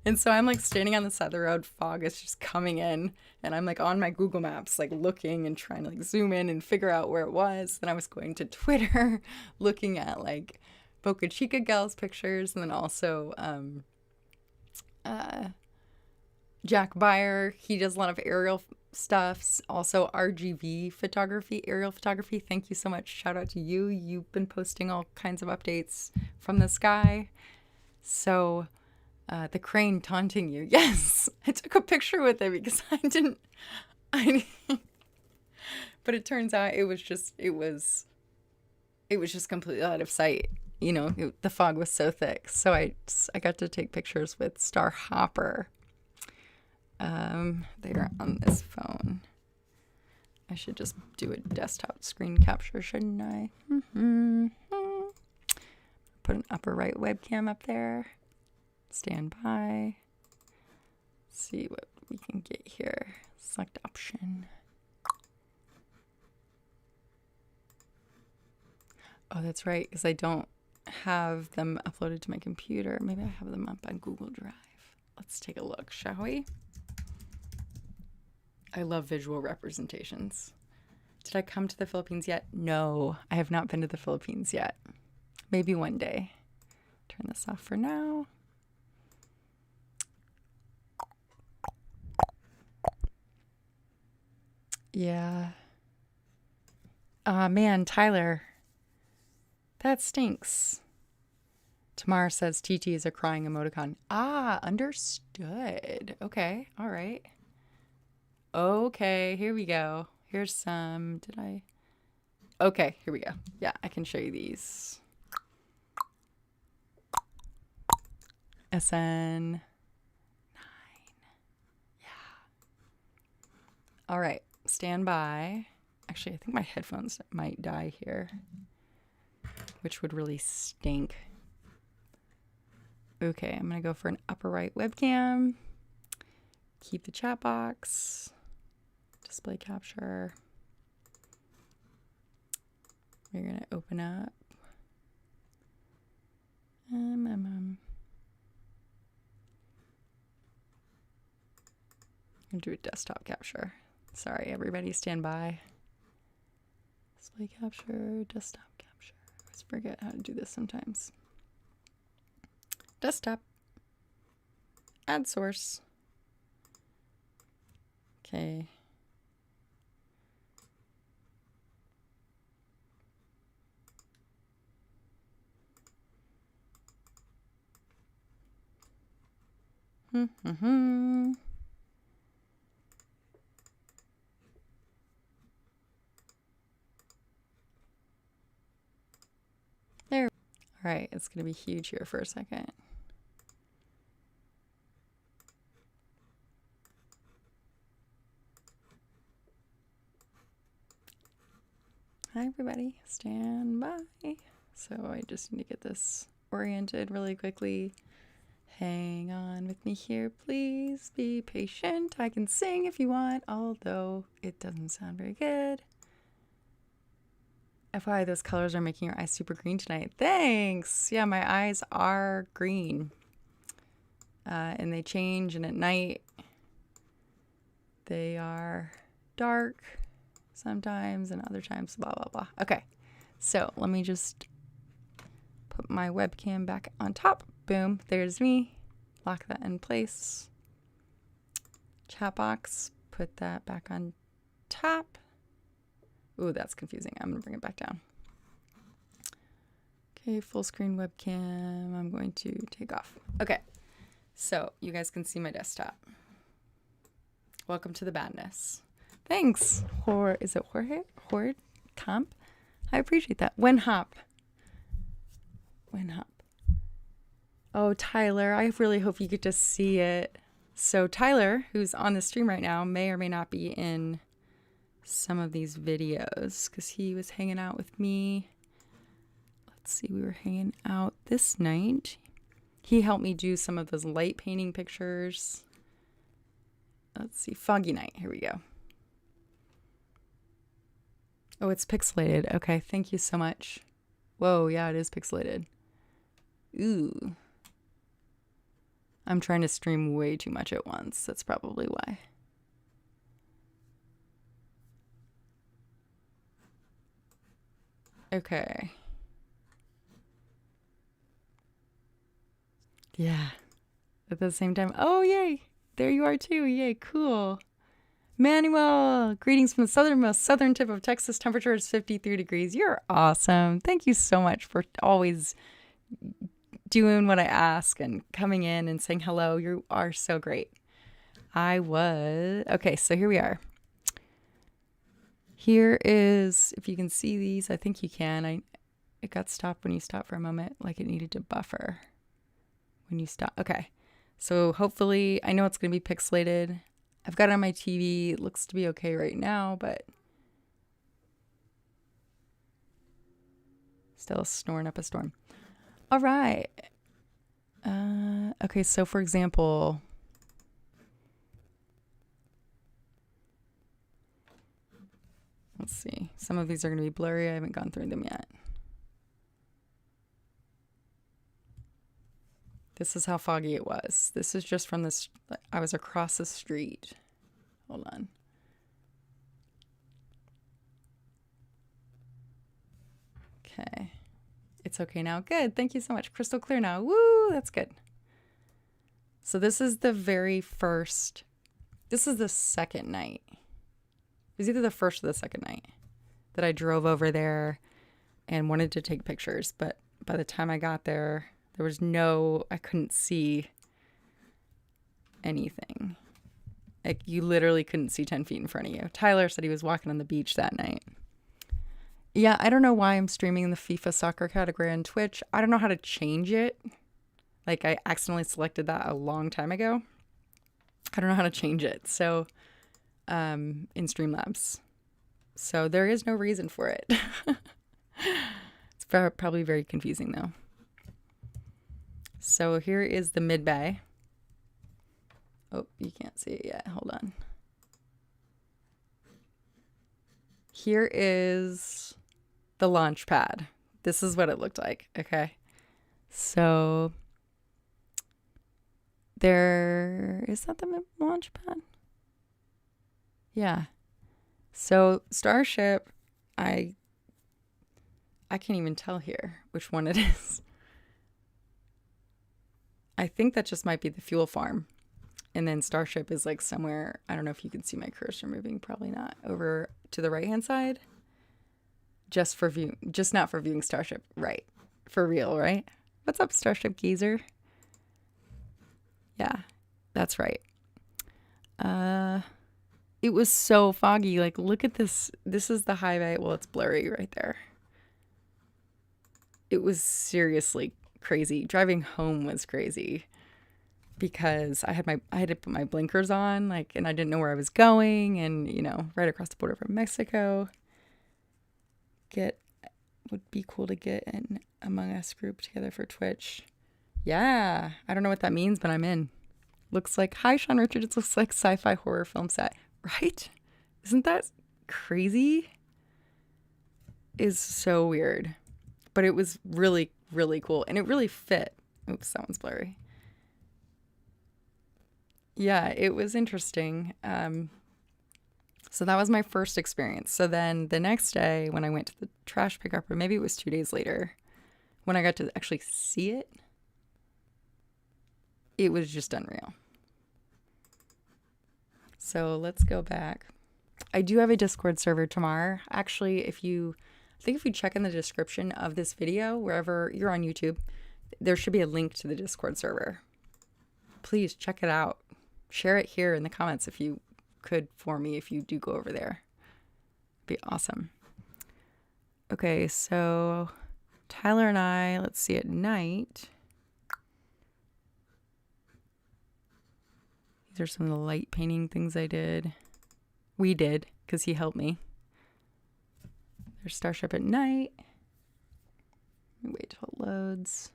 And so I'm like standing on the side of the road, fog is just coming in, and I'm like on my Google Maps, like looking and trying to like zoom in and figure out where it was. Then I was going to Twitter, looking at like Boca Chica gals pictures, and then also Jack Byer, he does a lot of aerial stuff, also RGV photography, aerial photography. Thank you so much. Shout out to you. You've been posting all kinds of updates from the sky. So the crane taunting you. Yes, I took a picture with it because I didn't. But it turns out it was just completely out of sight. The fog was so thick. So I got to take pictures with Star Hopper. They are on this phone. I should just do a desktop screen capture, shouldn't I? Put an upper right webcam up there. Stand by. See what we can get here. Select option. Oh, that's right, because I don't have them uploaded to my computer. Maybe I have them up on Google Drive. Let's take a look, shall we? I love visual representations. Did I come to the Philippines yet? No, I have not been to the Philippines yet. Maybe one day. Turn this off for now. Yeah. Aw, man, Tyler. That stinks. Tamar says TT is a crying emoticon. Ah, understood. Okay, all right. Okay, here we go. Here's some. Did I? Okay, here we go. Yeah, I can show you these. SN9. Yeah. All right, stand by. Actually, I think my headphones might die here, which would really stink. Okay, I'm going to go for an upper right webcam. Keep the chat box. Display capture. We're going to open up. I'm going to do a desktop capture. Sorry, everybody, stand by. Display capture, desktop capture. I always forget how to do this sometimes. Desktop. Add source. Okay. There. All right, it's going to be huge here for a second. Hi, everybody. Stand by. So I just need to get this oriented really quickly. Hang on with me here, please. Be patient. I can sing if you want, although it doesn't sound very good. FYI, those colors are making your eyes super green tonight. Thanks. Yeah, my eyes are green. And they change, and at night they are dark sometimes, and other times blah, blah, blah. Okay, so let me just put my webcam back on top. Boom, there's me. Lock that in place. Chat box, put that back on top. Ooh, that's confusing. I'm going to bring it back down. Okay, full screen webcam. I'm going to take off. Okay, so you guys can see my desktop. Welcome to the badness. Thanks. Is it Jorge? Horde Comp? I appreciate that. Wenhop. Oh, Tyler, I really hope you get to see it. So Tyler, who's on the stream right now, may or may not be in some of these videos because he was hanging out with me. Let's see, we were hanging out this night. He helped me do some of those light painting pictures. Let's see, Foggy Night. Here we go. Oh, it's pixelated. Okay, thank you so much. Whoa, yeah, it is pixelated. Ooh. I'm trying to stream way too much at once. That's probably why. Okay. Yeah. At the same time. Oh, yay. There you are too. Yay, cool. Manuel, greetings from the southernmost southern tip of Texas. Temperature is 53 degrees. You're awesome. Thank you so much for always doing what I ask and coming in and saying hello. You are so great. Okay, so here we are. Here is, if you can see these, I think you can. It got stopped when you stopped for a moment, like it needed to buffer when you stop. Okay, so hopefully, I know it's going to be pixelated. I've got it on my TV. It looks to be okay right now, but still snoring up a storm. All right. Okay, so for example, let's see. Some of these are going to be blurry. I haven't gone through them yet. This is how foggy it was. This is just from this. I was across the street. Hold on. Okay. It's okay now. Good. Thank you so much. Crystal clear now. Woo, that's good. So this is the very first. This is the second night. It was either the first or the second night. that I drove over there and wanted to take pictures. But by the time I got there, I couldn't see anything. Like, you literally couldn't see 10 feet in front of you. Tyler said he was walking on the beach that night. Yeah, I don't know why I'm streaming the FIFA soccer category on Twitch. I don't know how to change it. Like, I accidentally selected that a long time ago. I don't know how to change it. So, in Streamlabs. So there is no reason for it. It's probably very confusing though. So here is the mid bay. Oh, you can't see it yet. Hold on. Here is the launch pad. This is what it looked like. Okay. So is that the launch pad? Yeah. So Starship, I can't even tell here which one it is. I think that just might be the fuel farm. And then Starship is like somewhere, I don't know if you can see my cursor moving, probably not, over to the right-hand side. Just not for viewing Starship, right? For real, right? What's up, Starship Geezer? Yeah, that's right. It was so foggy. Like, look at this. This is the highway. Well, it's blurry right there. It was seriously crazy. Driving home was crazy because I had to put my blinkers on, like, and I didn't know where I was going, and right across the border from Mexico. Would be cool to get an Among Us group together for Twitch. Yeah, I don't know what that means, but I'm in. Looks like, hi Sean Richard, it looks like sci-fi horror film set, right? Isn't that crazy? Is so weird, but it was really, really cool, and it really fit. Oops, that one's blurry. Yeah, it was interesting. So that was my first experience. So then the next day when I went to the trash pickup, or maybe it was 2 days later, when I got to actually see it, it was just unreal. So let's go back. I do have a Discord server tomorrow. Actually, if you check in the description of this video, wherever you're on YouTube, there should be a link to the Discord server. Please check it out. Share it here in the comments if you could for me, if you do go over there. It'd be awesome. Okay, so Tyler and I, let's see, at night. These are some of the light painting things I did. We did, because he helped me. There's Starship at night. Wait till it loads.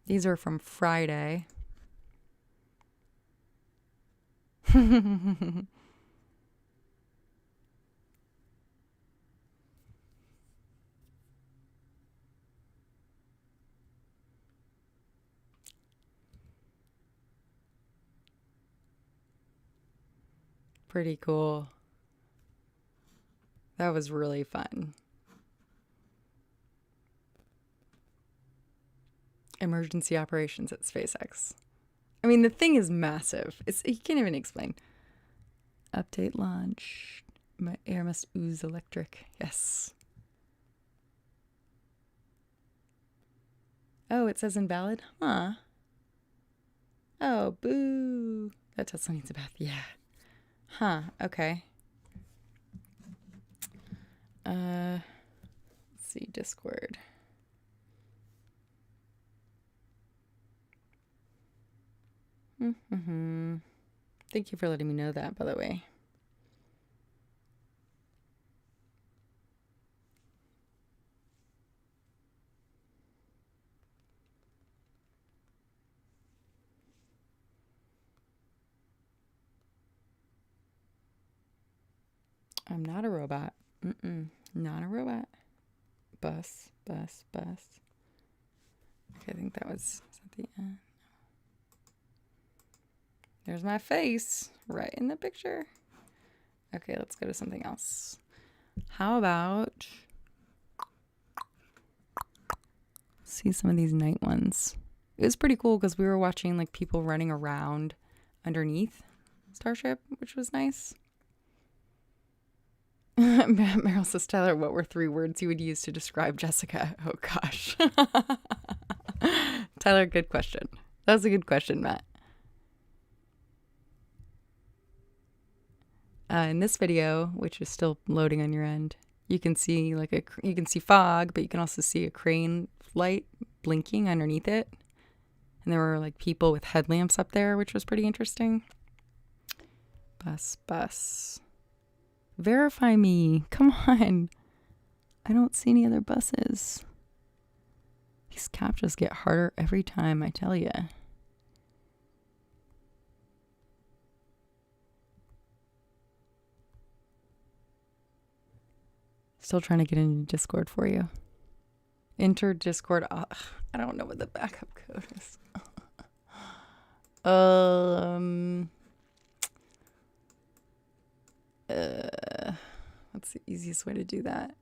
These are from Friday. Pretty cool. That was really fun. Emergency operations at SpaceX. I mean, the thing is massive. You can't even explain. Update launch. My air must ooze electric. Yes. Oh, it says invalid? Huh. Oh, boo. That Tesla needs a bath. Yeah. Huh. Okay. Let's see. Discord. Thank you for letting me know that, by the way. I'm not a robot. Not a robot. Bus. Okay, I think that was at the end. There's my face right in the picture. Okay, let's go to something else. How about see some of these night ones? It was pretty cool because we were watching like people running around underneath Starship, which was nice. Meryl says, Tyler, what were 3 words you would use to describe Jessica? Oh, gosh. Tyler, good question. That was a good question, Matt. In this video, which is still loading on your end, you can see you can see fog, but you can also see a crane light blinking underneath it. And there were like people with headlamps up there, which was pretty interesting. Bus. Verify me. Come on. I don't see any other buses. These captchas get harder every time, I tell you. Still trying to get into Discord for you. Enter Discord. I don't know what the backup code is. What's the easiest way to do that?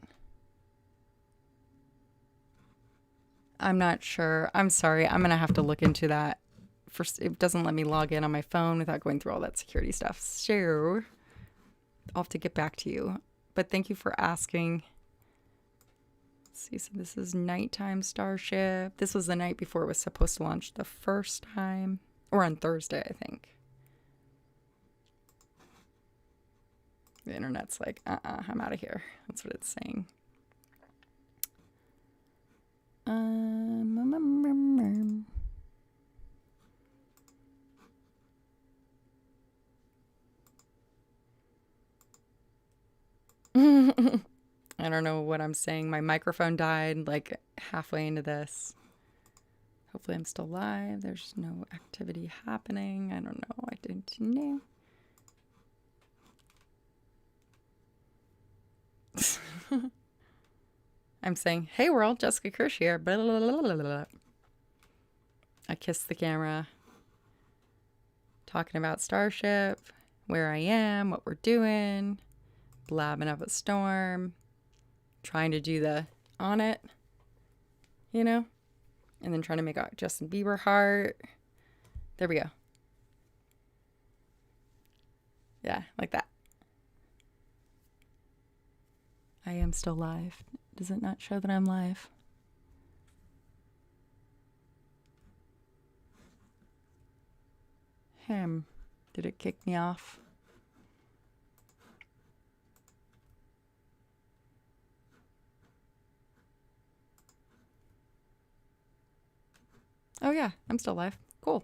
I'm not sure. I'm sorry. I'm going to have to look into that. First, it doesn't let me log in on my phone without going through all that security stuff. So I'll have to get back to you. But thank you for asking. Let's see, so this is nighttime Starship. This was the night before it was supposed to launch the first time. Or on Thursday, I think. The internet's like, I'm out of here. That's what it's saying. I don't know what I'm saying. My microphone died like halfway into this. Hopefully I'm still live. There's no activity happening. I don't know. I didn't know. I'm saying, hey world, Jessica Kirsh here. Blah, blah, blah, blah, blah. I kissed the camera. Talking about Starship, where I am, what we're doing. Blabbing up a storm. Trying to do the on it. You know? And then trying to make a Justin Bieber heart. There we go. Yeah, like that. I am still live. Does it not show that I'm live? Did it kick me off? Oh yeah, I'm still live. Cool.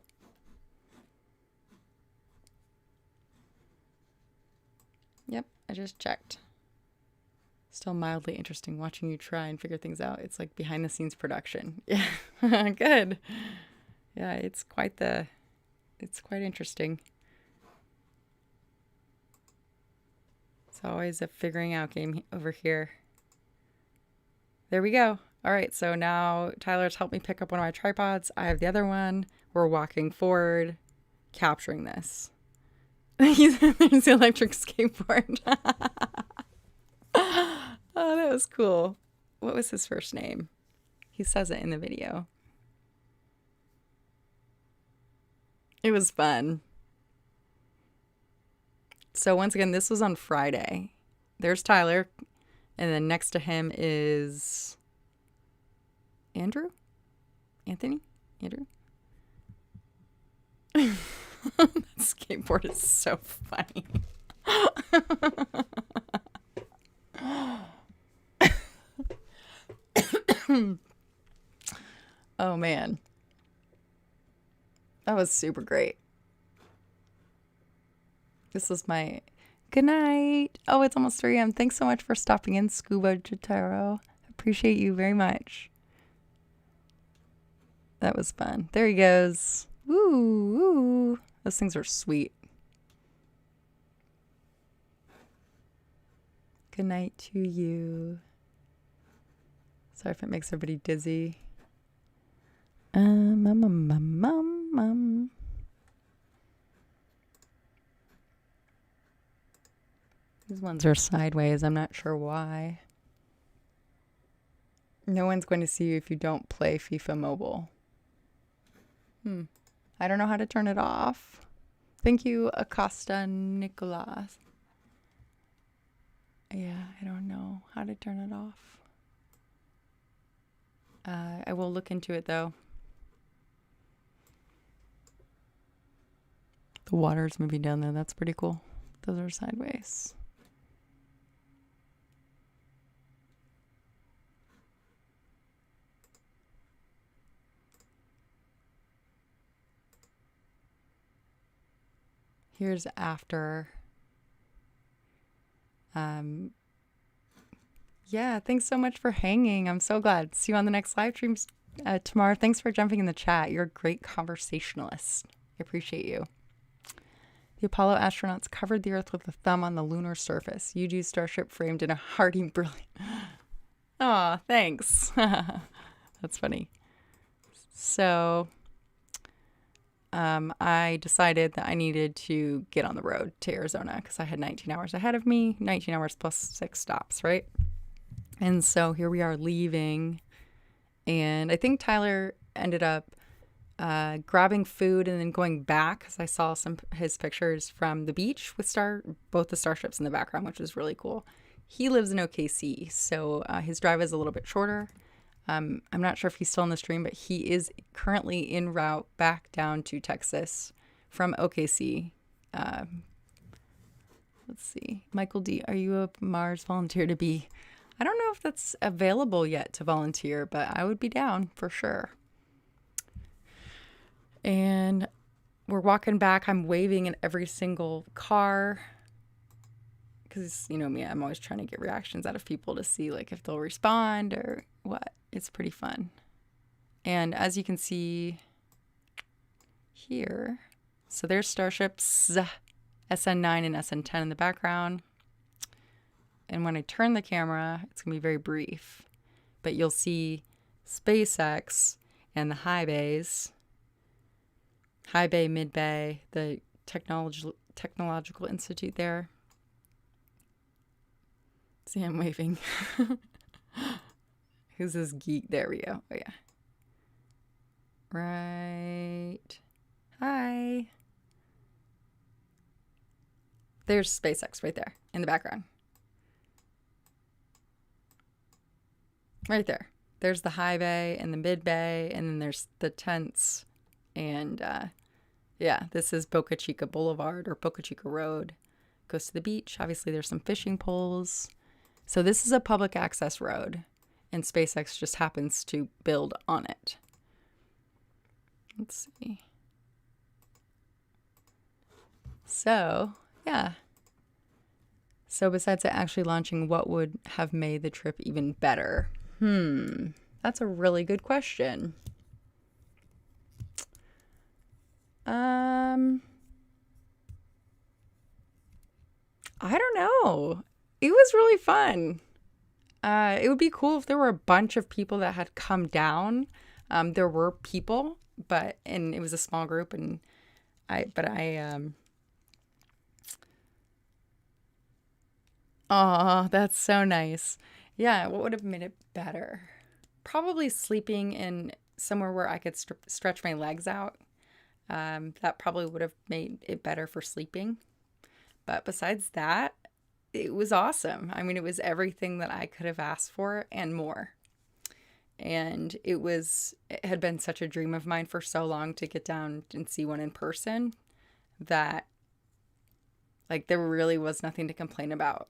Yep, I just checked. Still mildly interesting watching you try and figure things out. It's like behind the scenes production. Yeah, good. Yeah, it's quite interesting. It's always a figuring out game over here. There we go. All right, so now Tyler's helped me pick up one of my tripods. I have the other one. We're walking forward, capturing this. There's the electric skateboard. Oh, that was cool. What was his first name? He says it in the video. It was fun. So once again, this was on Friday. There's Tyler. And then next to him is Andrew? Anthony? Andrew? That skateboard is so funny. Oh man. That was super great. This was my good night. Oh, it's almost 3 a.m. Thanks so much for stopping in, Scuba Jotaro. Appreciate you very much. That was fun. There he goes. Woo, woo. Those things are sweet. Good night to you. Sorry if it makes everybody dizzy. These ones are sideways. I'm not sure why. No one's going to see you if you don't play FIFA Mobile. I don't know how to turn it off. Thank you, Acosta Nicolas. Yeah, I don't know how to turn it off. I will look into it though. The water's moving down there. That's pretty cool. Those are sideways. Here's after. Yeah, thanks so much for hanging. I'm so glad. See you on the next live stream tomorrow. Thanks for jumping in the chat. You're a great conversationalist. I appreciate you. The Apollo astronauts covered the Earth with a thumb on the lunar surface. UG Starship framed in a hearty brilliant. Aw, thanks. That's funny. So, I decided that I needed to get on the road to Arizona because I had 19 hours ahead of me, 19 hours plus 6 stops, right? And so here we are leaving. And I think Tyler ended up grabbing food and then going back because I saw his pictures from the beach with both the starships in the background, which was really cool. He lives in OKC, so his drive is a little bit shorter. I'm not sure if he's still on the stream, but he is currently en route back down to Texas from OKC. Let's see. Michael D., are you a Mars volunteer to be? I don't know if that's available yet to volunteer, but I would be down for sure. And we're walking back. I'm waving in every single car because, you know me, I'm always trying to get reactions out of people to see like if they'll respond or what. It's pretty fun. And as you can see here, so there's Starships SN9 and SN10 in the background. And when I turn the camera, it's going to be very brief. But you'll see SpaceX and the high bays. High bay, mid bay, the technological institute there. See, I'm waving. Who's this geek? There we go. Oh, yeah. Right. Hi. There's SpaceX right there in the background. Right there. There's the high bay and the mid bay, and then there's the tents. And yeah, this is Boca Chica Boulevard or Boca Chica Road. Goes to the beach. Obviously, there's some fishing poles. So this is a public access road, and SpaceX just happens to build on it. Let's see. So, yeah. So besides it actually launching, what would have made the trip even better? That's a really good question. I don't know. It was really fun. It would be cool if there were a bunch of people that had come down. There were people, and it was a small group, and oh, that's so nice. Yeah, what would have made it better? Probably sleeping in somewhere where I could stretch my legs out. That probably would have made it better for sleeping. But besides that, it was awesome. I mean, it was everything that I could have asked for and more. And it had been such a dream of mine for so long to get down and see one in person that, like, there really was nothing to complain about.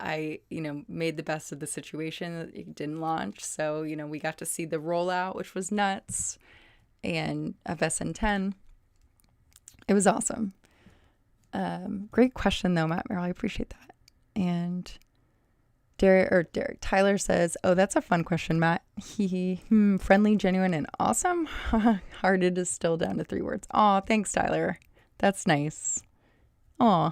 I, made the best of the situation. It didn't launch. So, we got to see the rollout, which was nuts, and of SN10. It was awesome. Great question, though, Matt Merrill. I appreciate that. And Tyler says, oh, that's a fun question, Matt. Friendly, genuine, and awesome. Hard to distill down to 3 words. Aw, thanks, Tyler. That's nice. Aw.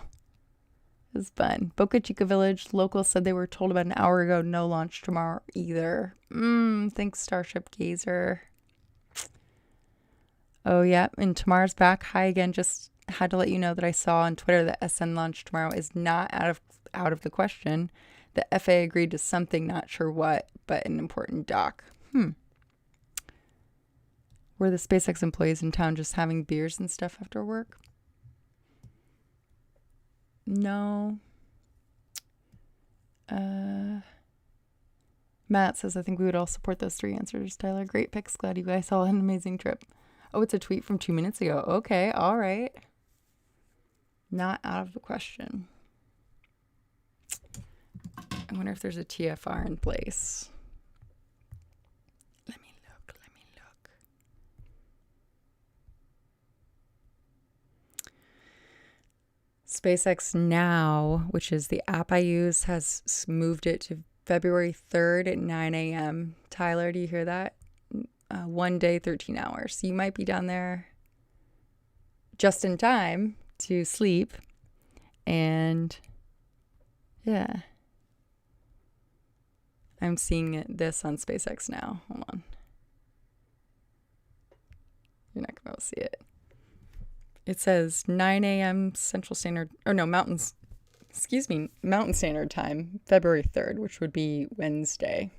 It was fun. Boca Chica Village. Locals said they were told about an hour ago, no launch tomorrow either. Thanks, Starship Gazer. Oh, yeah. And tomorrow's back. Hi again. Just had to let you know that I saw on Twitter that SN launch tomorrow is not out of the question. The FAA agreed to something, not sure what, but an important doc. Were the SpaceX employees in town just having beers and stuff after work? No. Matt says, I think we would all support those 3 answers. Tyler, great picks. Glad you guys all had an amazing trip. Oh, it's a tweet from 2 minutes ago. Okay, all right. Not out of the question. I wonder if there's a TFR in place. Let me look. SpaceX Now, which is the app I use, has moved it to February 3rd at 9 a.m. Tyler, do you hear that? 1 day, 13 hours. So you might be down there just in time to sleep. And yeah. I'm seeing this on SpaceX Now. Hold on. You're not going to be able to see it. It says 9 a.m. Central Standard, or no, Mountain Standard Time, February 3rd, which would be Wednesday.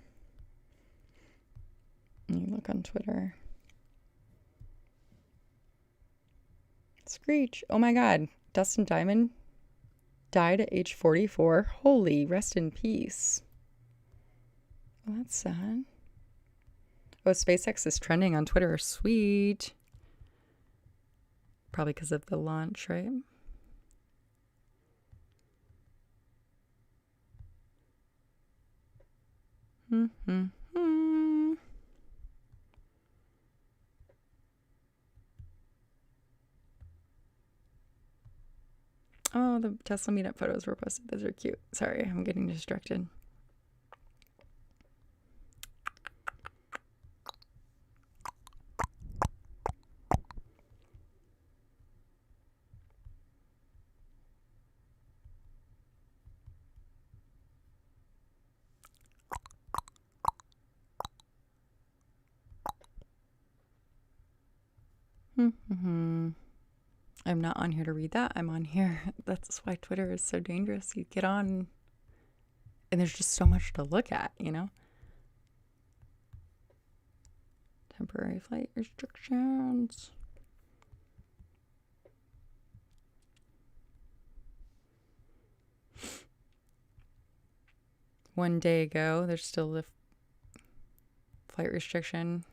And you look on Twitter. Screech. Oh my God. Dustin Diamond died at age 44. Holy, rest in peace. Oh, that's sad. Oh, SpaceX is trending on Twitter. Sweet. Probably because of the launch, right? Oh, the Tesla meetup photos were posted. Those are cute. Sorry, I'm getting distracted. I'm not on here to read that. I'm on here. That's why Twitter is so dangerous. You get on and there's just so much to look at, you know? Temporary flight restrictions. One day ago, there's still the flight restriction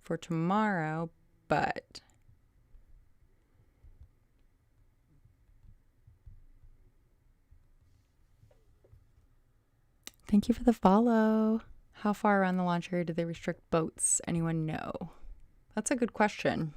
for tomorrow, but thank you for the follow. How far around the launch area do they restrict boats? Anyone know? That's a good question.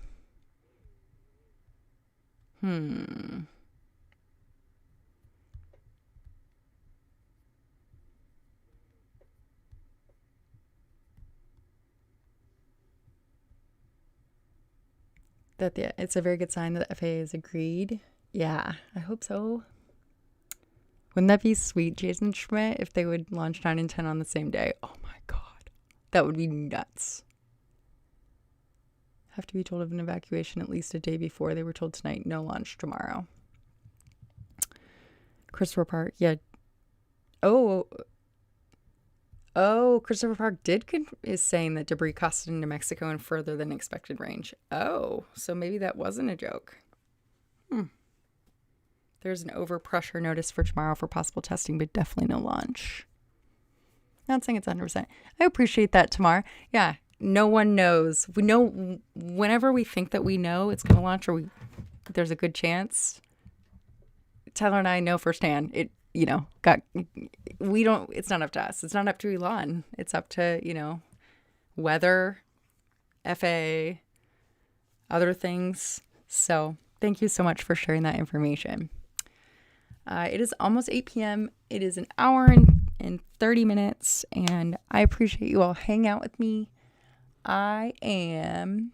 It's a very good sign that the FAA has agreed. Yeah, I hope so. Wouldn't that be sweet, Jason Schmidt, if they would launch 9 and 10 on the same day? Oh my God. That would be nuts. Have to be told of an evacuation at least a day before. They were told tonight, no launch tomorrow. Christopher Park, yeah. Oh, Christopher Park is saying that debris costed into Mexico in further than expected range. Oh, so maybe that wasn't a joke. There's an overpressure notice for tomorrow for possible testing, but definitely no launch. Not saying it's 100%. I appreciate that, Tamar. Yeah, no one knows. We know whenever we think that we know it's going to launch or there's a good chance. Tyler and I know firsthand. It's not up to us. It's not up to Elon. It's up to, weather, FAA, other things. So thank you so much for sharing that information. It is almost 8 p.m. It is an hour and 30 minutes, and I appreciate you all hanging out with me. I am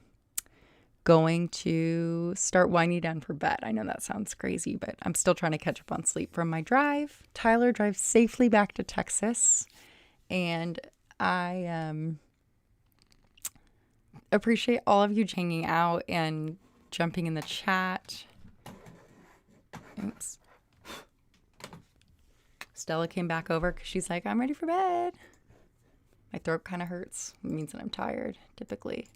going to start winding down for bed. I know that sounds crazy, but I'm still trying to catch up on sleep from my drive. Tyler drives safely back to Texas, and I appreciate all of you hanging out and jumping in the chat. Oops. Stella came back over because she's like, I'm ready for bed. My throat kind of hurts. It means that I'm tired, typically.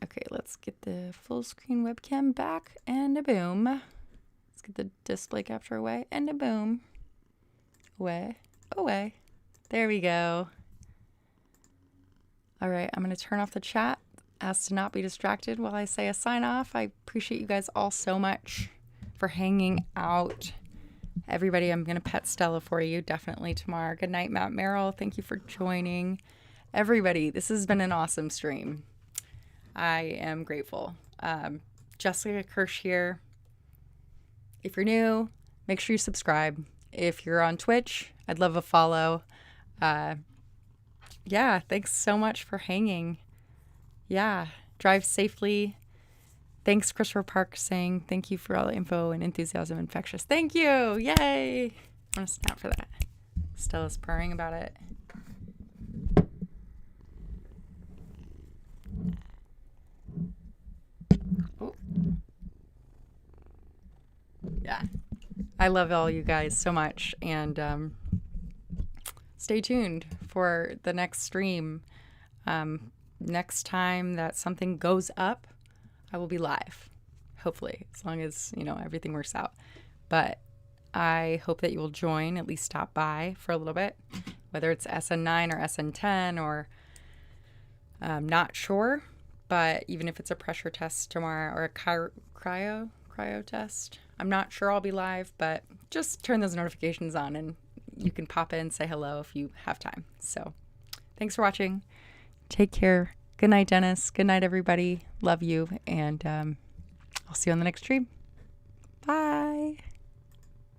Okay, let's get the full screen webcam back and a boom. Let's get the display capture away and a boom. Away, away. There we go. All right, I'm going to turn off the chat as to not be distracted while I say a sign off. I appreciate you guys all so much for hanging out. Everybody, I'm going to pet Stella for you definitely tomorrow. Good night, Matt Merrill. Thank you for joining. Everybody, this has been an awesome stream. I am grateful. Jessica Kirsh here. If you're new, make sure you subscribe. If you're on Twitch, I'd love a follow. Yeah, thanks so much for hanging. Yeah, drive safely. Thanks, Christopher Park, saying thank you for all the info and enthusiasm. Infectious. Thank you. Yay. I want to snap for that. Stella's purring about it. Ooh. Yeah. I love all you guys so much. And stay tuned for the next stream. Next time that something goes up, I will be live, hopefully, as long as, everything works out. But I hope that you will join, at least stop by for a little bit, whether it's SN9 or SN10 or not sure. But even if it's a pressure test tomorrow or a cryo test, I'm not sure I'll be live, but just turn those notifications on and you can pop in, say hello if you have time. So thanks for watching. Take care. Good night, Dennis. Good night, everybody. Love you. And I'll see you on the next stream. Bye.